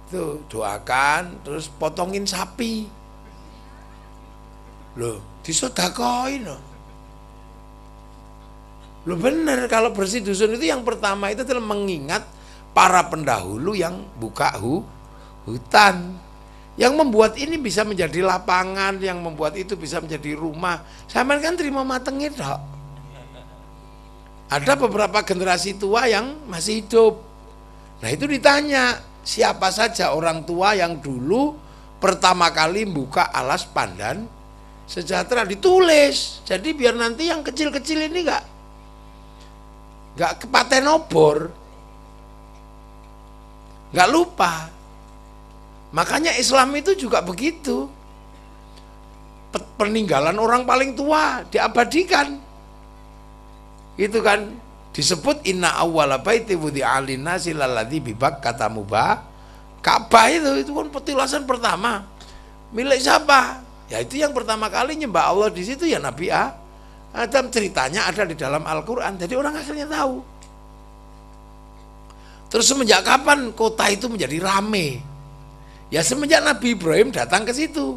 tuh doakan, terus potongin sapi, loh disodakoin loh. Loh benar, kalau bersih dusun itu yang pertama itu adalah mengingat para pendahulu yang buka hutan. Yang membuat ini bisa menjadi lapangan, yang membuat itu bisa menjadi rumah. Sampean kan terima matengin dok. Ada beberapa generasi tua yang masih hidup. Nah itu ditanya, siapa saja orang tua yang dulu pertama kali buka alas Pandan Sejahtera, ditulis. Jadi biar nanti yang kecil-kecil ini nggak kepaten obor, nggak lupa. Makanya Islam itu juga begitu, peninggalan orang paling tua diabadikan. Itu kan disebut inna awwala baiti wudi'a lin-nasi lalladzi bi Bakkah mubarak. Ka'bah itu kan petilasan pertama milik siapa? Ya itu yang pertama kali nyembah Allah di situ ya Nabi Adam. Ceritanya ada di dalam Al-Quran, jadi orang akhirnya tahu. Terus semenjak kapan kota itu menjadi rame? Ya semenjak Nabi Ibrahim datang ke situ.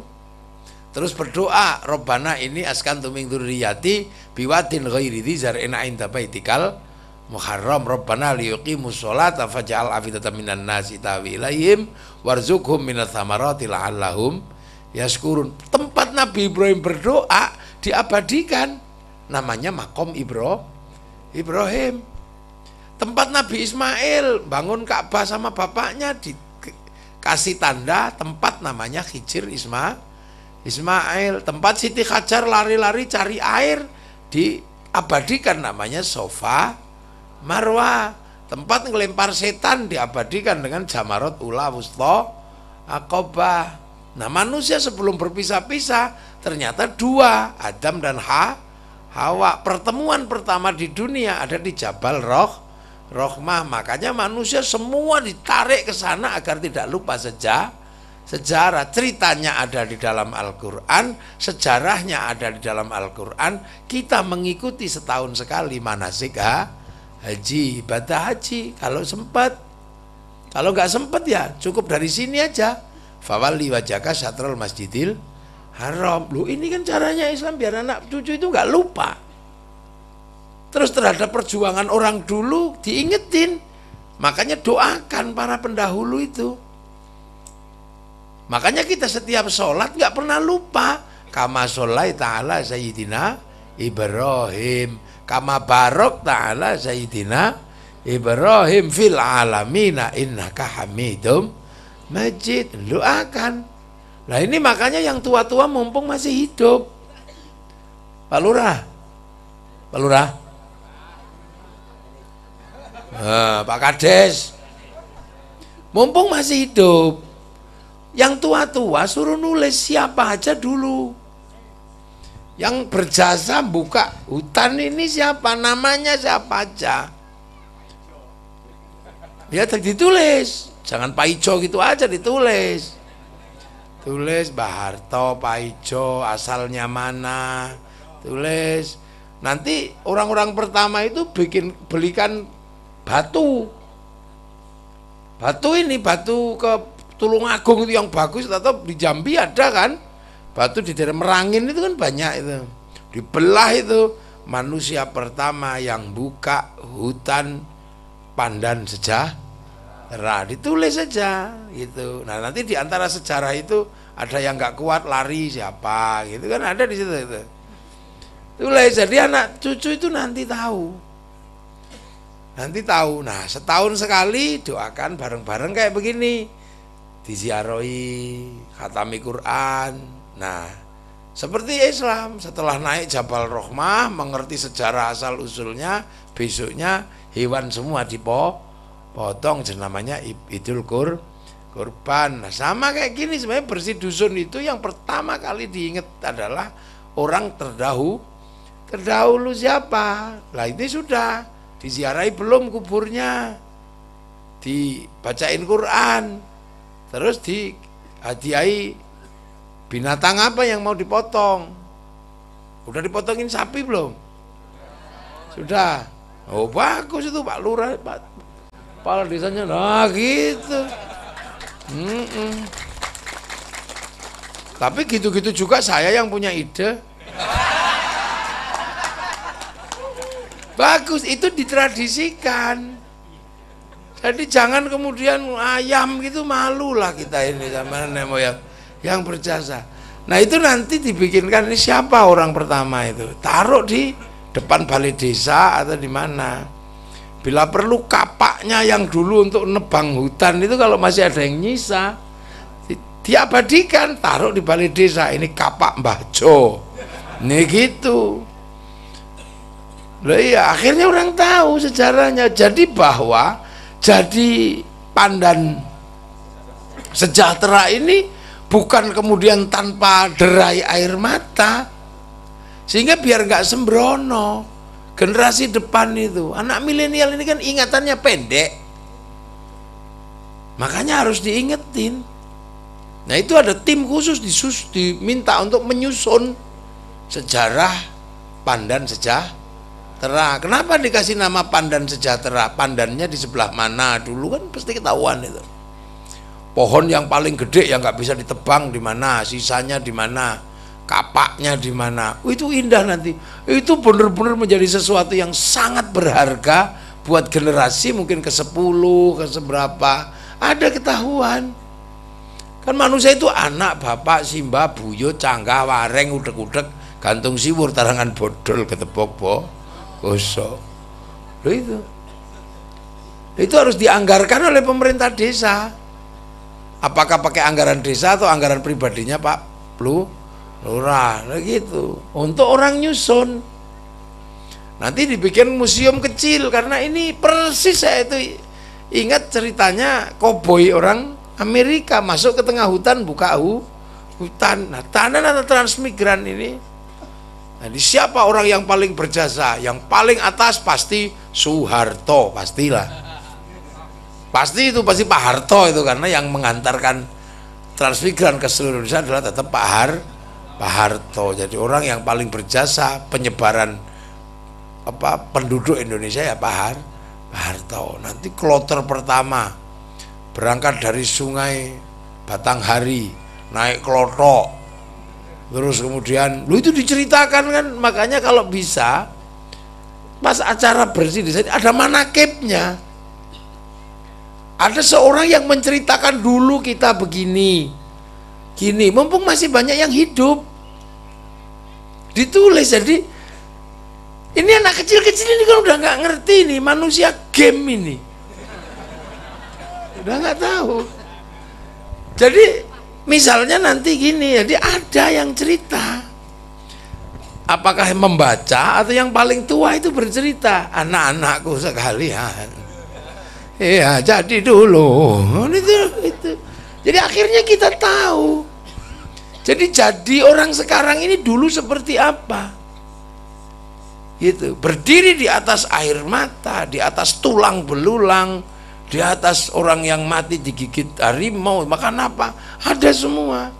Terus berdoa, Robbana ini askantu min dzurriyyati biwadin ghairi dzi zar'in 'inda baitikal muharram Robbana liyuqimus sholata faj'al afidatan minan nasi tahwi ilaihim warzuqhum minats tsamarati la'allahum yashkurun. Tempat Nabi Ibrahim berdoa diabadikan, namanya Makom Ibrahim. Tempat Nabi Ismail bangun Ka'bah sama bapaknya dikasih tanda tempat namanya Hijr Ismail. Tempat Siti Hajar lari-lari cari air diabadikan, namanya Sofa Marwah. Tempat ngelempar setan diabadikan dengan Jamarot Ula Wusta Aqobah. Nah, manusia sebelum berpisah-pisah ternyata dua, Adam dan Hawa. Pertemuan pertama di dunia ada di Jabal Rohmah. Makanya manusia semua ditarik ke sana agar tidak lupa sejarah. Ceritanya ada di dalam Al-Quran, sejarahnya ada di dalam Al-Quran. Kita mengikuti setahun sekali manasik haji, ibadah haji kalau sempat. Kalau nggak sempat ya cukup dari sini aja. Fawalli wajhaka syatrul masjidil haram. Loh, ini kan caranya Islam biar anak cucu itu nggak lupa. Terus terhadap perjuangan orang dulu diingetin. Makanya doakan para pendahulu itu. Makanya kita setiap sholat nggak pernah lupa. Kama sholai ta'ala Sayyidina Ibrahim, kama barok ta'ala Sayyidina Ibrahim fil alamina innaka hamidum Majid. Doakan. Nah, ini makanya yang tua-tua mumpung masih hidup. Pak Lurah, Pak Kades, mumpung masih hidup, yang tua-tua suruh nulis siapa aja dulu. Yang berjasa buka hutan ini siapa, namanya siapa aja. Ya ditulis. Jangan Pak Ijo gitu aja, ditulis. Tulis Mbah Harto, Pak Ijo, asalnya mana. Tulis. Nanti orang-orang pertama itu belikan batu. Batu ini, batu ke Tulungagung itu yang bagus, atau di Jambi ada kan. Batu di daerah Merangin itu kan banyak itu. Dibelah itu. Manusia pertama yang buka hutan Pandan Sejahtera, ditulis saja gitu. Nah, nanti di antara sejarah itu ada yang nggak kuat lari siapa gitu kan, ada di situ itu. Tulis, jadi anak cucu itu nanti tahu. Nah, setahun sekali doakan bareng-bareng kayak begini. Diziarahi, khatami Quran. Nah, seperti Islam, setelah naik Jabal Rohmah, mengerti sejarah asal usulnya, besoknya hewan semua potong, namanya Idul Kurban. Nah, sama kayak gini sebenarnya bersih dusun itu yang pertama kali diingat adalah orang terdahulu siapa. Lah ini sudah diziarahi belum kuburnya, dibacain Quran, terus dihadiahi binatang apa yang mau dipotong. Udah dipotongin sapi belum? Sudah. Oh, bagus itu Pak Lurah, Pak kepala desanya. Nah gitu. Tapi gitu-gitu juga saya yang punya ide. Bagus, itu ditradisikan. Jadi jangan kemudian ayam gitu, malu lah kita ini sama nenek moyang yang berjasa. Nah, itu nanti dibikinkan, ini siapa orang pertama itu, taruh di depan balai desa atau di mana. Bila perlu kapaknya yang dulu untuk nebang hutan itu kalau masih ada yang nyisa, diabadikan, taruh di balai desa. Ini kapak Mbah Jo. Nih gitu. Loh iya, akhirnya orang tahu sejarahnya. Jadi bahwa jadi Pandan Sejahtera ini bukan kemudian tanpa derai air mata, sehingga biar nggak sembrono. Generasi depan itu, anak milenial ini kan ingatannya pendek, makanya harus diingetin. Nah, itu ada tim khusus diminta untuk menyusun sejarah Pandan Sejahtera. Kenapa dikasih nama Pandan Sejahtera? Pandannya di sebelah mana dulu kan pasti ketahuan itu. Pohon yang paling gede yang nggak bisa ditebang di mana, sisanya di mana, kapaknya di mana. Itu indah nanti. Itu benar-benar menjadi sesuatu yang sangat berharga buat generasi mungkin ke-10, ke-seberapa. Ada ketahuan. Kan manusia itu anak, bapak, simba, buyut, canggah, wareng, udek-udek, gantung siwur, tarangan bodol, ketepok gosok. Loh itu. Itu harus dianggarkan oleh pemerintah desa. Apakah pakai anggaran desa atau anggaran pribadinya Pak lurah, gitu. Untuk orang nyusun. Nanti dibikin museum kecil karena ini persis saya itu ingat ceritanya koboi orang Amerika masuk ke tengah hutan buka hutan. Nah, tanah transmigran ini. Nah, siapa orang yang paling berjasa? Yang paling atas pasti Soeharto, pastilah. Pasti Pak Harto itu karena yang mengantarkan transmigran ke seluruh Indonesia adalah tetap Pak Harto. Jadi orang yang paling berjasa penyebaran penduduk Indonesia ya Pak Harto. Nanti kloter pertama berangkat dari Sungai Batanghari naik klotok, terus kemudian itu diceritakan kan, makanya kalau bisa pas acara bersih di sini ada manakibnya. Ada seorang yang menceritakan dulu kita begini, gini, mumpung masih banyak yang hidup, ditulis. Jadi ini anak kecil-kecil ini kan udah nggak ngerti nih manusia game ini, udah nggak tahu. Jadi misalnya nanti gini, jadi ada yang cerita, apakah membaca atau yang paling tua itu bercerita, anak-anakku sekalian. Iya, jadi dulu itu. Jadi akhirnya kita tahu. Jadi orang sekarang ini dulu seperti apa? Gitu. Berdiri di atas air mata, di atas tulang belulang, di atas orang yang mati digigit harimau, makan apa? Ada semua.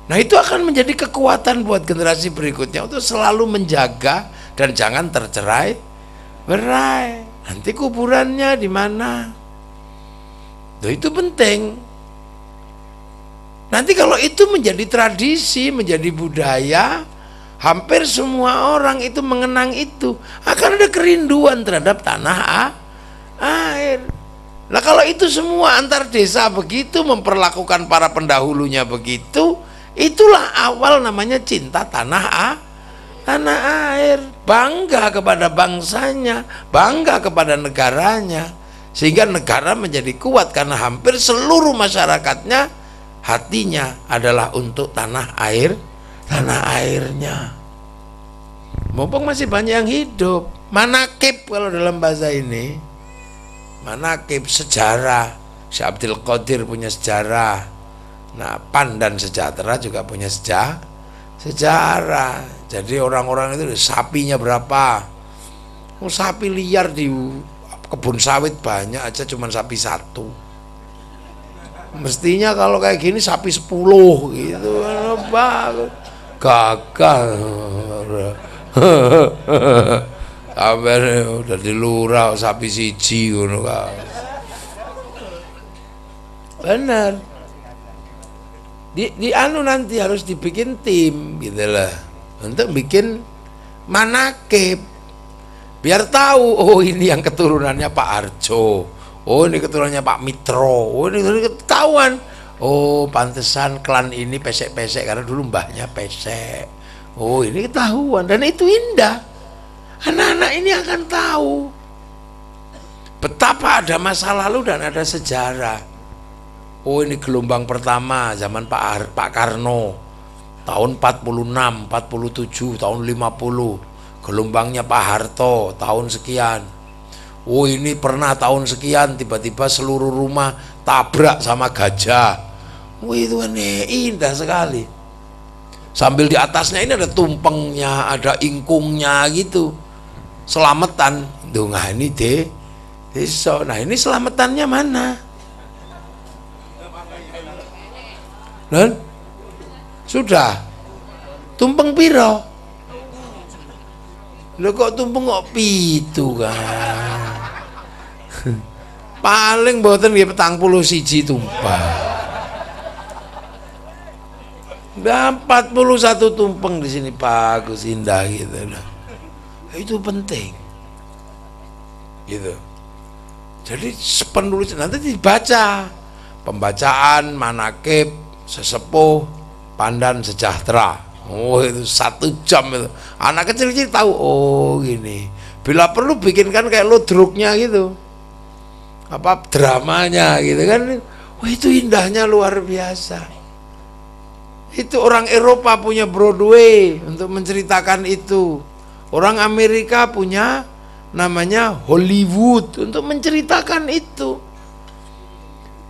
Nah, itu akan menjadi kekuatan buat generasi berikutnya untuk selalu menjaga dan jangan tercerai-berai. Nanti kuburannya di mana? Itu penting. Nanti kalau itu menjadi tradisi, menjadi budaya, hampir semua orang itu mengenang itu, akan ada kerinduan terhadap tanah air. Nah, kalau itu semua antar desa begitu, memperlakukan para pendahulunya begitu, itulah awal namanya cinta tanah air, bangga kepada bangsanya, bangga kepada negaranya, sehingga negara menjadi kuat karena hampir seluruh masyarakatnya hatinya adalah untuk tanah airnya. Mumpung masih banyak yang hidup, manakib kalau dalam bahasa ini, manakib sejarah. Syekh Abdul Qadir punya sejarah. Nah, PAN dan Sejahtera juga punya sejarah. Jadi orang-orang itu sapinya berapa? Sapi liar di kebun sawit banyak aja cuman sapi satu. Mestinya kalau kayak gini sapi 10 gitu. Bagus. Gagal. Sampai udah dilurah sapi siji ngono kan. Benar. Di anu nanti harus dibikin tim gitu lah. Untuk bikin manakib biar tahu, oh ini yang keturunannya Pak Arjo, oh ini keturunannya Pak Mitro, oh ini ketahuan, oh pantesan klan ini pesek-pesek karena dulu mbahnya pesek, oh ini ketahuan. Dan itu indah, anak-anak ini akan tahu betapa ada masa lalu dan ada sejarah. Oh ini gelombang pertama zaman Pak Karno tahun 46, 47, tahun 50. Gelombangnya Pak Harto tahun sekian. Oh ini pernah tahun sekian tiba-tiba seluruh rumah tabrak sama gajah. Oh itu indah sekali. Sambil di atasnya ini ada tumpengnya, ada ingkungnya gitu. Selamatan. Nah ini desa. Nah ini selamatannya mana? Dan sudah tumpeng piro? Lho kok tumpeng kok pitu kan? Paling mboten nggih 41 tumpeng. 41 tumpeng di sini bagus indah gitu loh. Itu penting. Gitu. Jadi penulis nanti dibaca pembacaan manakib sesepuh Pandan Sejahtera. Oh itu 1 jam itu. Anak kecil-kecil tahu, oh gini. Bila perlu bikinkan kayak ludruknya gitu. Apa dramanya gitu kan. Oh itu indahnya luar biasa. Itu orang Eropa punya Broadway untuk menceritakan itu. Orang Amerika punya namanya Hollywood untuk menceritakan itu.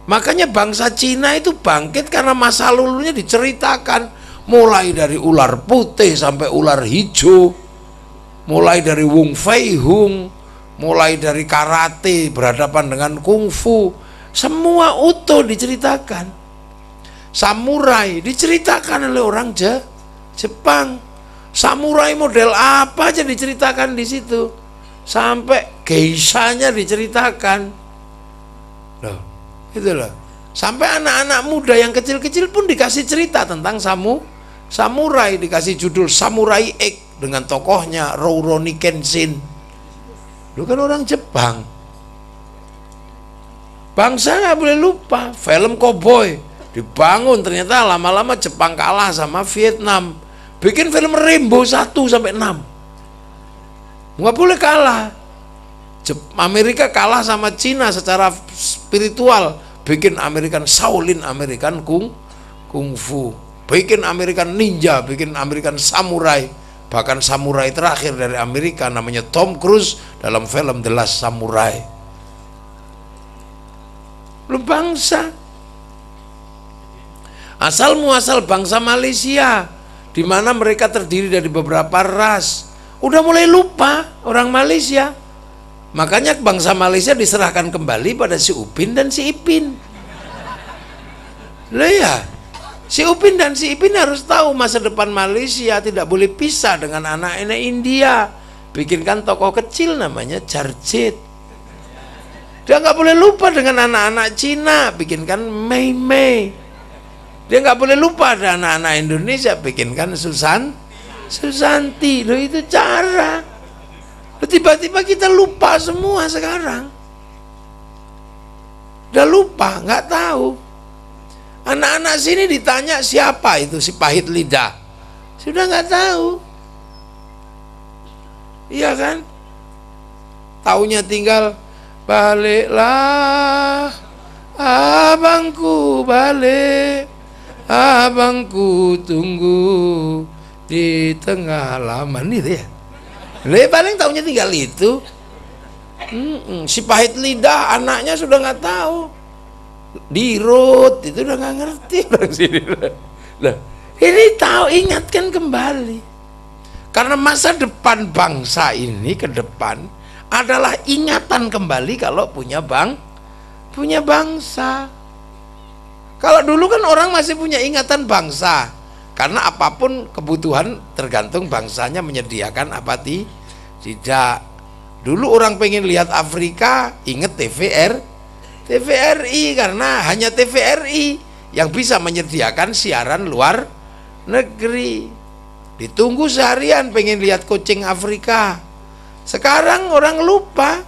Makanya bangsa Cina itu bangkit karena masa lalunya diceritakan. Mulai dari ular putih sampai ular hijau, mulai dari Wong Fei Hung, mulai dari karate berhadapan dengan kungfu, semua utuh diceritakan. Samurai diceritakan oleh orang Jepang. Samurai model apa aja diceritakan di situ, sampai geishanya diceritakan. Loh, itu loh. Sampai anak-anak muda yang kecil-kecil pun dikasih cerita tentang samurai, dikasih judul Samurai X dengan tokohnya Rurouni Kenshin. Lu kan orang Jepang. Bangsa nggak boleh lupa. Film koboi dibangun, ternyata lama-lama Jepang kalah sama Vietnam. Bikin film Rambo 1 sampai 6. Nggak boleh kalah. Amerika kalah sama Cina secara spiritual. Bikin American Shaolin, American Kung Fu. Bikin American Ninja, bikin American Samurai. Bahkan samurai terakhir dari Amerika namanya Tom Cruise dalam film The Last Samurai. Lu bangsa. Asal muasal bangsa Malaysia, di mana mereka terdiri dari beberapa ras. Udah mulai lupa orang Malaysia. Makanya bangsa Malaysia diserahkan kembali pada si Upin dan si Ipin. Lah ya, si Upin dan si Ipin harus tahu masa depan Malaysia tidak boleh pisah dengan anak-anak India. Bikinkan tokoh kecil namanya Jarjit. Dia nggak boleh lupa dengan anak-anak Cina, bikinkan Mei Mei. Dia nggak boleh lupa ada anak-anak Indonesia, bikinkan Susanti. Loh, itu cara. Tiba-tiba kita lupa semua sekarang. Udah lupa, nggak tahu. Anak-anak sini ditanya siapa itu si pahit lidah, sudah nggak tahu. Iya kan? Taunya tinggal baliklah abangku balik, abangku tunggu di tengah halaman itu ya. Paling taunya tinggal itu. Si pahit lidah anaknya sudah nggak tahu. Dirut itu udah nggak ngerti orang sini. Nah, ini tahu, ingatkan kembali. Karena masa depan bangsa ini ke depan adalah ingatan kembali kalau punya bangsa. Kalau dulu kan orang masih punya ingatan bangsa. Karena apapun kebutuhan tergantung bangsanya menyediakan apa tidak. Dulu orang pengen lihat Afrika, inget TVRI karena hanya TVRI yang bisa menyediakan siaran luar negeri. Ditunggu seharian pengen lihat kucing Afrika. Sekarang orang lupa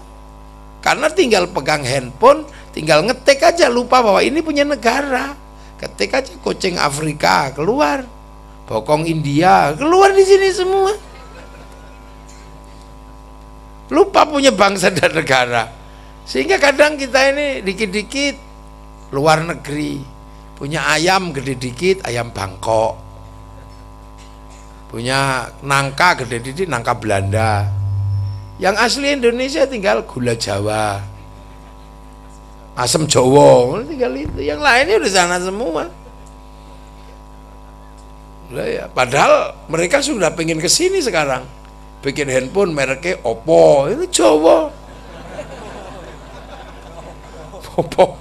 karena tinggal pegang handphone, tinggal ngetik aja, lupa bahwa ini punya negara. Ketik aja kucing Afrika keluar. Bokong India keluar di sini semua. Lupa punya bangsa dan negara. Sehingga kadang kita ini dikit-dikit luar negeri. Punya ayam gede dikit, ayam Bangkok. Punya nangka gede dikit, nangka Belanda. Yang asli Indonesia tinggal gula Jawa, asam Jawa, tinggal itu. Yang lainnya udah sana semua. Ya, padahal mereka sudah pengen kesini sekarang, bikin handphone mereknya Oppo, itu Jawa. Oppo.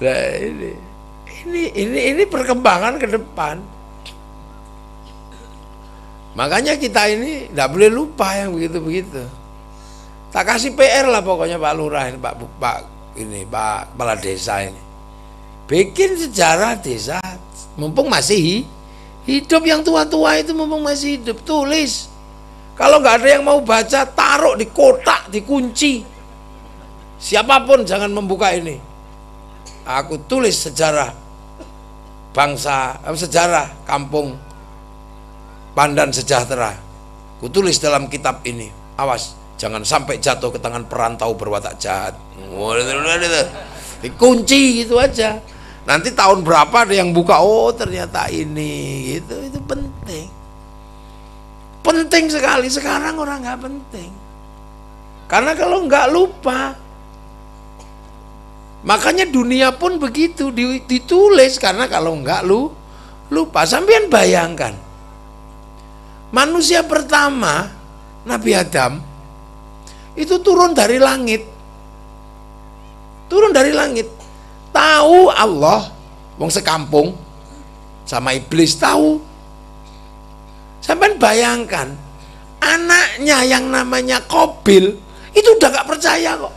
Nah, ini perkembangan ke depan. Makanya kita ini tidak boleh lupa yang begitu-begitu. Tak kasih PR lah pokoknya Pak Lurah ini, Pak Kepala Desa ini. Bikin sejarah desa, mumpung masih hidup, yang tua-tua itu mumpung masih hidup, tulis. Kalau nggak ada yang mau baca, taruh di kotak, dikunci. Siapapun jangan membuka ini. Aku tulis sejarah bangsa, sejarah kampung Pandan Sejahtera. Aku tulis dalam kitab ini. Awas, jangan sampai jatuh ke tangan perantau berwatak jahat. Dikunci gitu aja. Nanti tahun berapa ada yang buka, oh ternyata ini, gitu. Itu penting. Penting sekali. Sekarang orang nggak penting. Karena kalau nggak lupa, makanya dunia pun begitu ditulis, karena kalau nggak lupa. Sampean bayangkan, manusia pertama Nabi Adam itu turun dari langit, tahu Allah, wong sekampung sama iblis tahu. Sampean bayangkan, anaknya yang namanya Qabil itu udah gak percaya kok.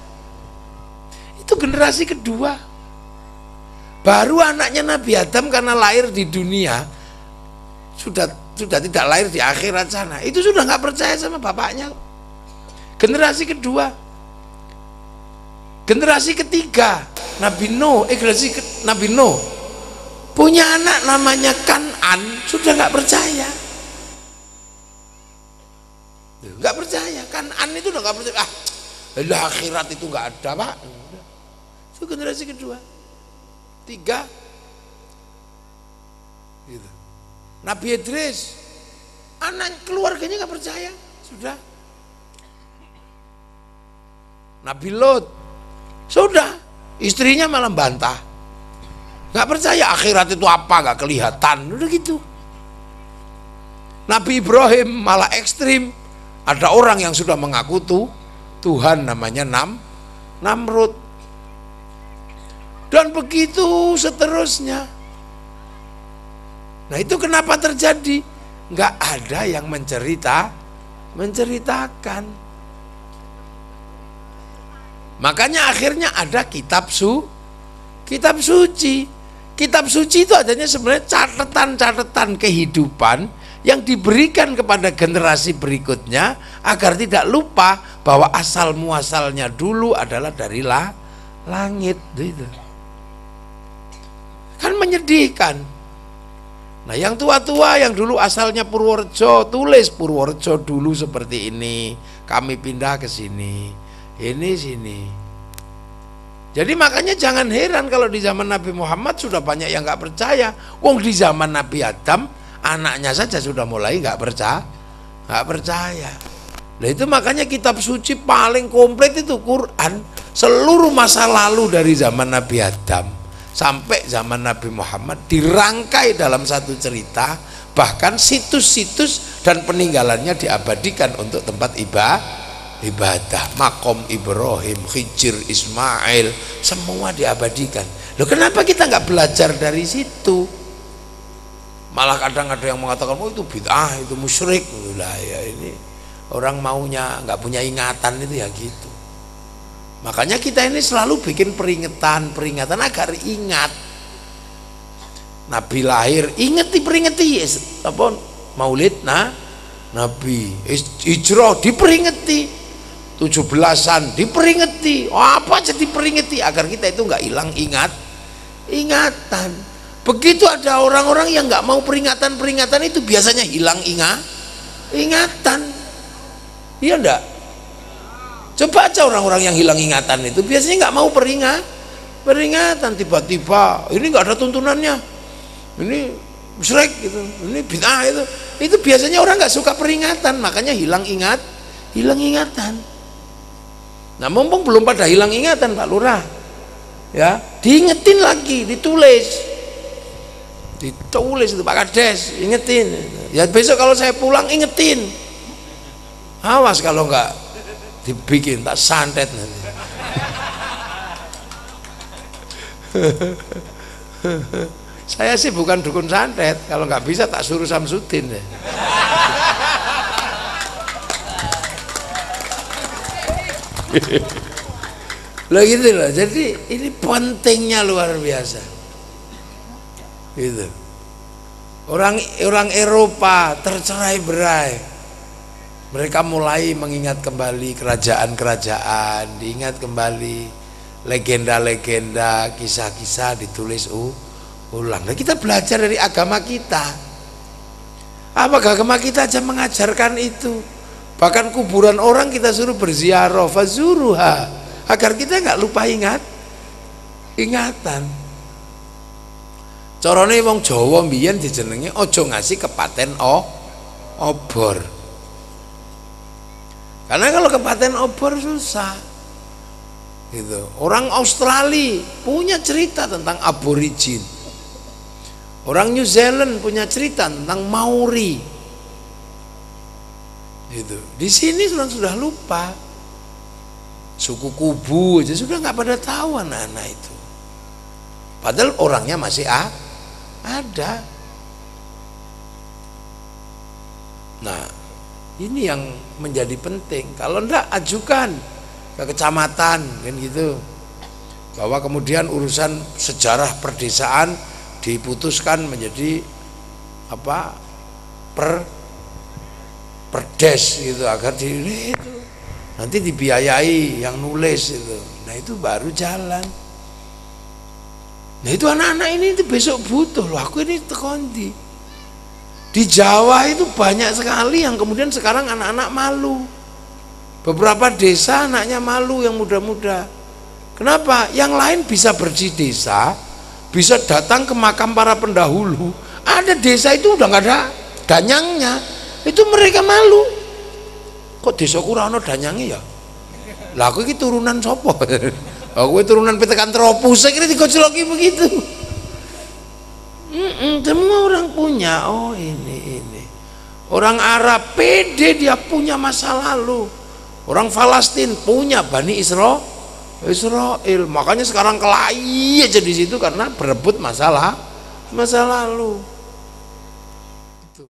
Itu generasi kedua. Baru anaknya Nabi Adam karena lahir di dunia sudah tidak lahir di akhirat sana, itu sudah gak percaya sama bapaknya. Generasi kedua. Generasi ketiga Nabi Nuh, Nabi Nuh punya anak namanya Kan'an, sudah gak percaya. Nggak percaya, Kan'an itu udah nggak percaya. Akhirat itu nggak ada, Pak. Itu generasi kedua. Tiga gitu. Nabi Idris, anak keluarganya nggak percaya, sudah. Nabi Lot, sudah, istrinya malah bantah, nggak percaya akhirat itu apa, nggak kelihatan, udah gitu. Nabi Ibrahim malah ekstrim. Ada orang yang sudah mengaku Tuhan, namanya Namrud. Dan begitu seterusnya. Nah itu kenapa terjadi? Nggak ada yang menceritakan. Makanya akhirnya ada kitab suci. Kitab suci itu adanya sebenarnya catatan-catatan kehidupan yang diberikan kepada generasi berikutnya agar tidak lupa bahwa asal muasalnya dulu adalah dari langit. Gitu. Kan menyedihkan. Nah yang tua-tua yang dulu asalnya Purworejo, tulis Purworejo dulu seperti ini, kami pindah ke sini, ini sini. Jadi makanya jangan heran kalau di zaman Nabi Muhammad sudah banyak yang nggak percaya. Wong di zaman Nabi Adam anaknya saja sudah mulai nggak percaya. Nah itu makanya kitab suci paling komplit itu Quran. Seluruh masa lalu dari zaman Nabi Adam sampai zaman Nabi Muhammad dirangkai dalam satu cerita. Bahkan situs-situs dan peninggalannya diabadikan untuk tempat ibadah. Makom Ibrahim, Hijr, Ismail, semua diabadikan. Loh kenapa kita nggak belajar dari situ? Malah kadang ada yang mengatakan, oh itu bid'ah, itu musyrik. Lah ya ini orang maunya nggak punya ingatan itu ya gitu. Makanya kita ini selalu bikin peringatan agar ingat. Nabi lahir, peringeti apa Maulid Nabi, Hijrah diperingeti, 17-an diperingeti, apa aja diperingeti agar kita itu nggak hilang ingatan. Begitu ada orang-orang yang nggak mau peringatan itu biasanya hilang ingatan. Iya enggak? Coba aja orang-orang yang hilang ingatan itu biasanya nggak mau peringatan. Tiba-tiba ini nggak ada tuntunannya, ini musyrik gitu, ini bid'ah itu biasanya orang nggak suka peringatan, makanya hilang ingatan. Nah mumpung belum pada hilang ingatan Pak Lurah, ya diingetin lagi, ditulis itu Pak Kades, ingetin ya, besok kalau saya pulang ingetin, awas kalau nggak dibikin tak santet nanti. Saya sih bukan dukun santet, kalau nggak bisa tak suruh Samsudin deh. Loh gitu loh, jadi ini pentingnya luar biasa. Gitu. Orang Eropa tercerai-berai, mereka mulai mengingat kembali kerajaan-kerajaan, diingat kembali legenda-legenda, kisah-kisah ditulis ulang. Nah, kita belajar dari agama kita. Apa agama kita aja mengajarkan itu? Bahkan kuburan orang kita suruh berziarah, fazuruha, agar kita nggak lupa ingatan. Carane wong Jawa mbiyen dijenenge aja ngasih kepaten obor. Karena kalau kepaten obor susah. Gitu. Orang Australia punya cerita tentang aborigin. Orang New Zealand punya cerita tentang Maori. Gitu. Di sini sudah lupa. Suku Kubu aja sudah nggak pada tahu anak-anak itu. Padahal orangnya masih ada. Nah, ini yang menjadi penting. Kalau enggak, ajukan ke kecamatan kan gitu. Bahwa kemudian urusan sejarah perdesaan diputuskan menjadi apa? Perdes gitu agar itu nanti dibiayai yang nulis itu. Nah, itu baru jalan. Nah, itu anak-anak ini itu besok butuh loh. Aku ini tekondi. Di Jawa itu banyak sekali yang kemudian sekarang anak-anak malu. Beberapa desa anaknya malu yang muda-muda. Kenapa? Yang lain bisa bersih desa, bisa datang ke makam para pendahulu. Ada desa itu udah nggak ada danyangnya. Itu mereka malu. Kok desa kurang ada danyangnya ya? Lah aku ini turunan sopo. Aku turunan Petekan Tropus. Saya kira digojloki begitu. Semua orang punya. Oh ini orang Arab pede dia punya masa lalu. Orang Palestina punya Bani Israel. Makanya sekarang kelahi aja di situ karena berebut masa lalu.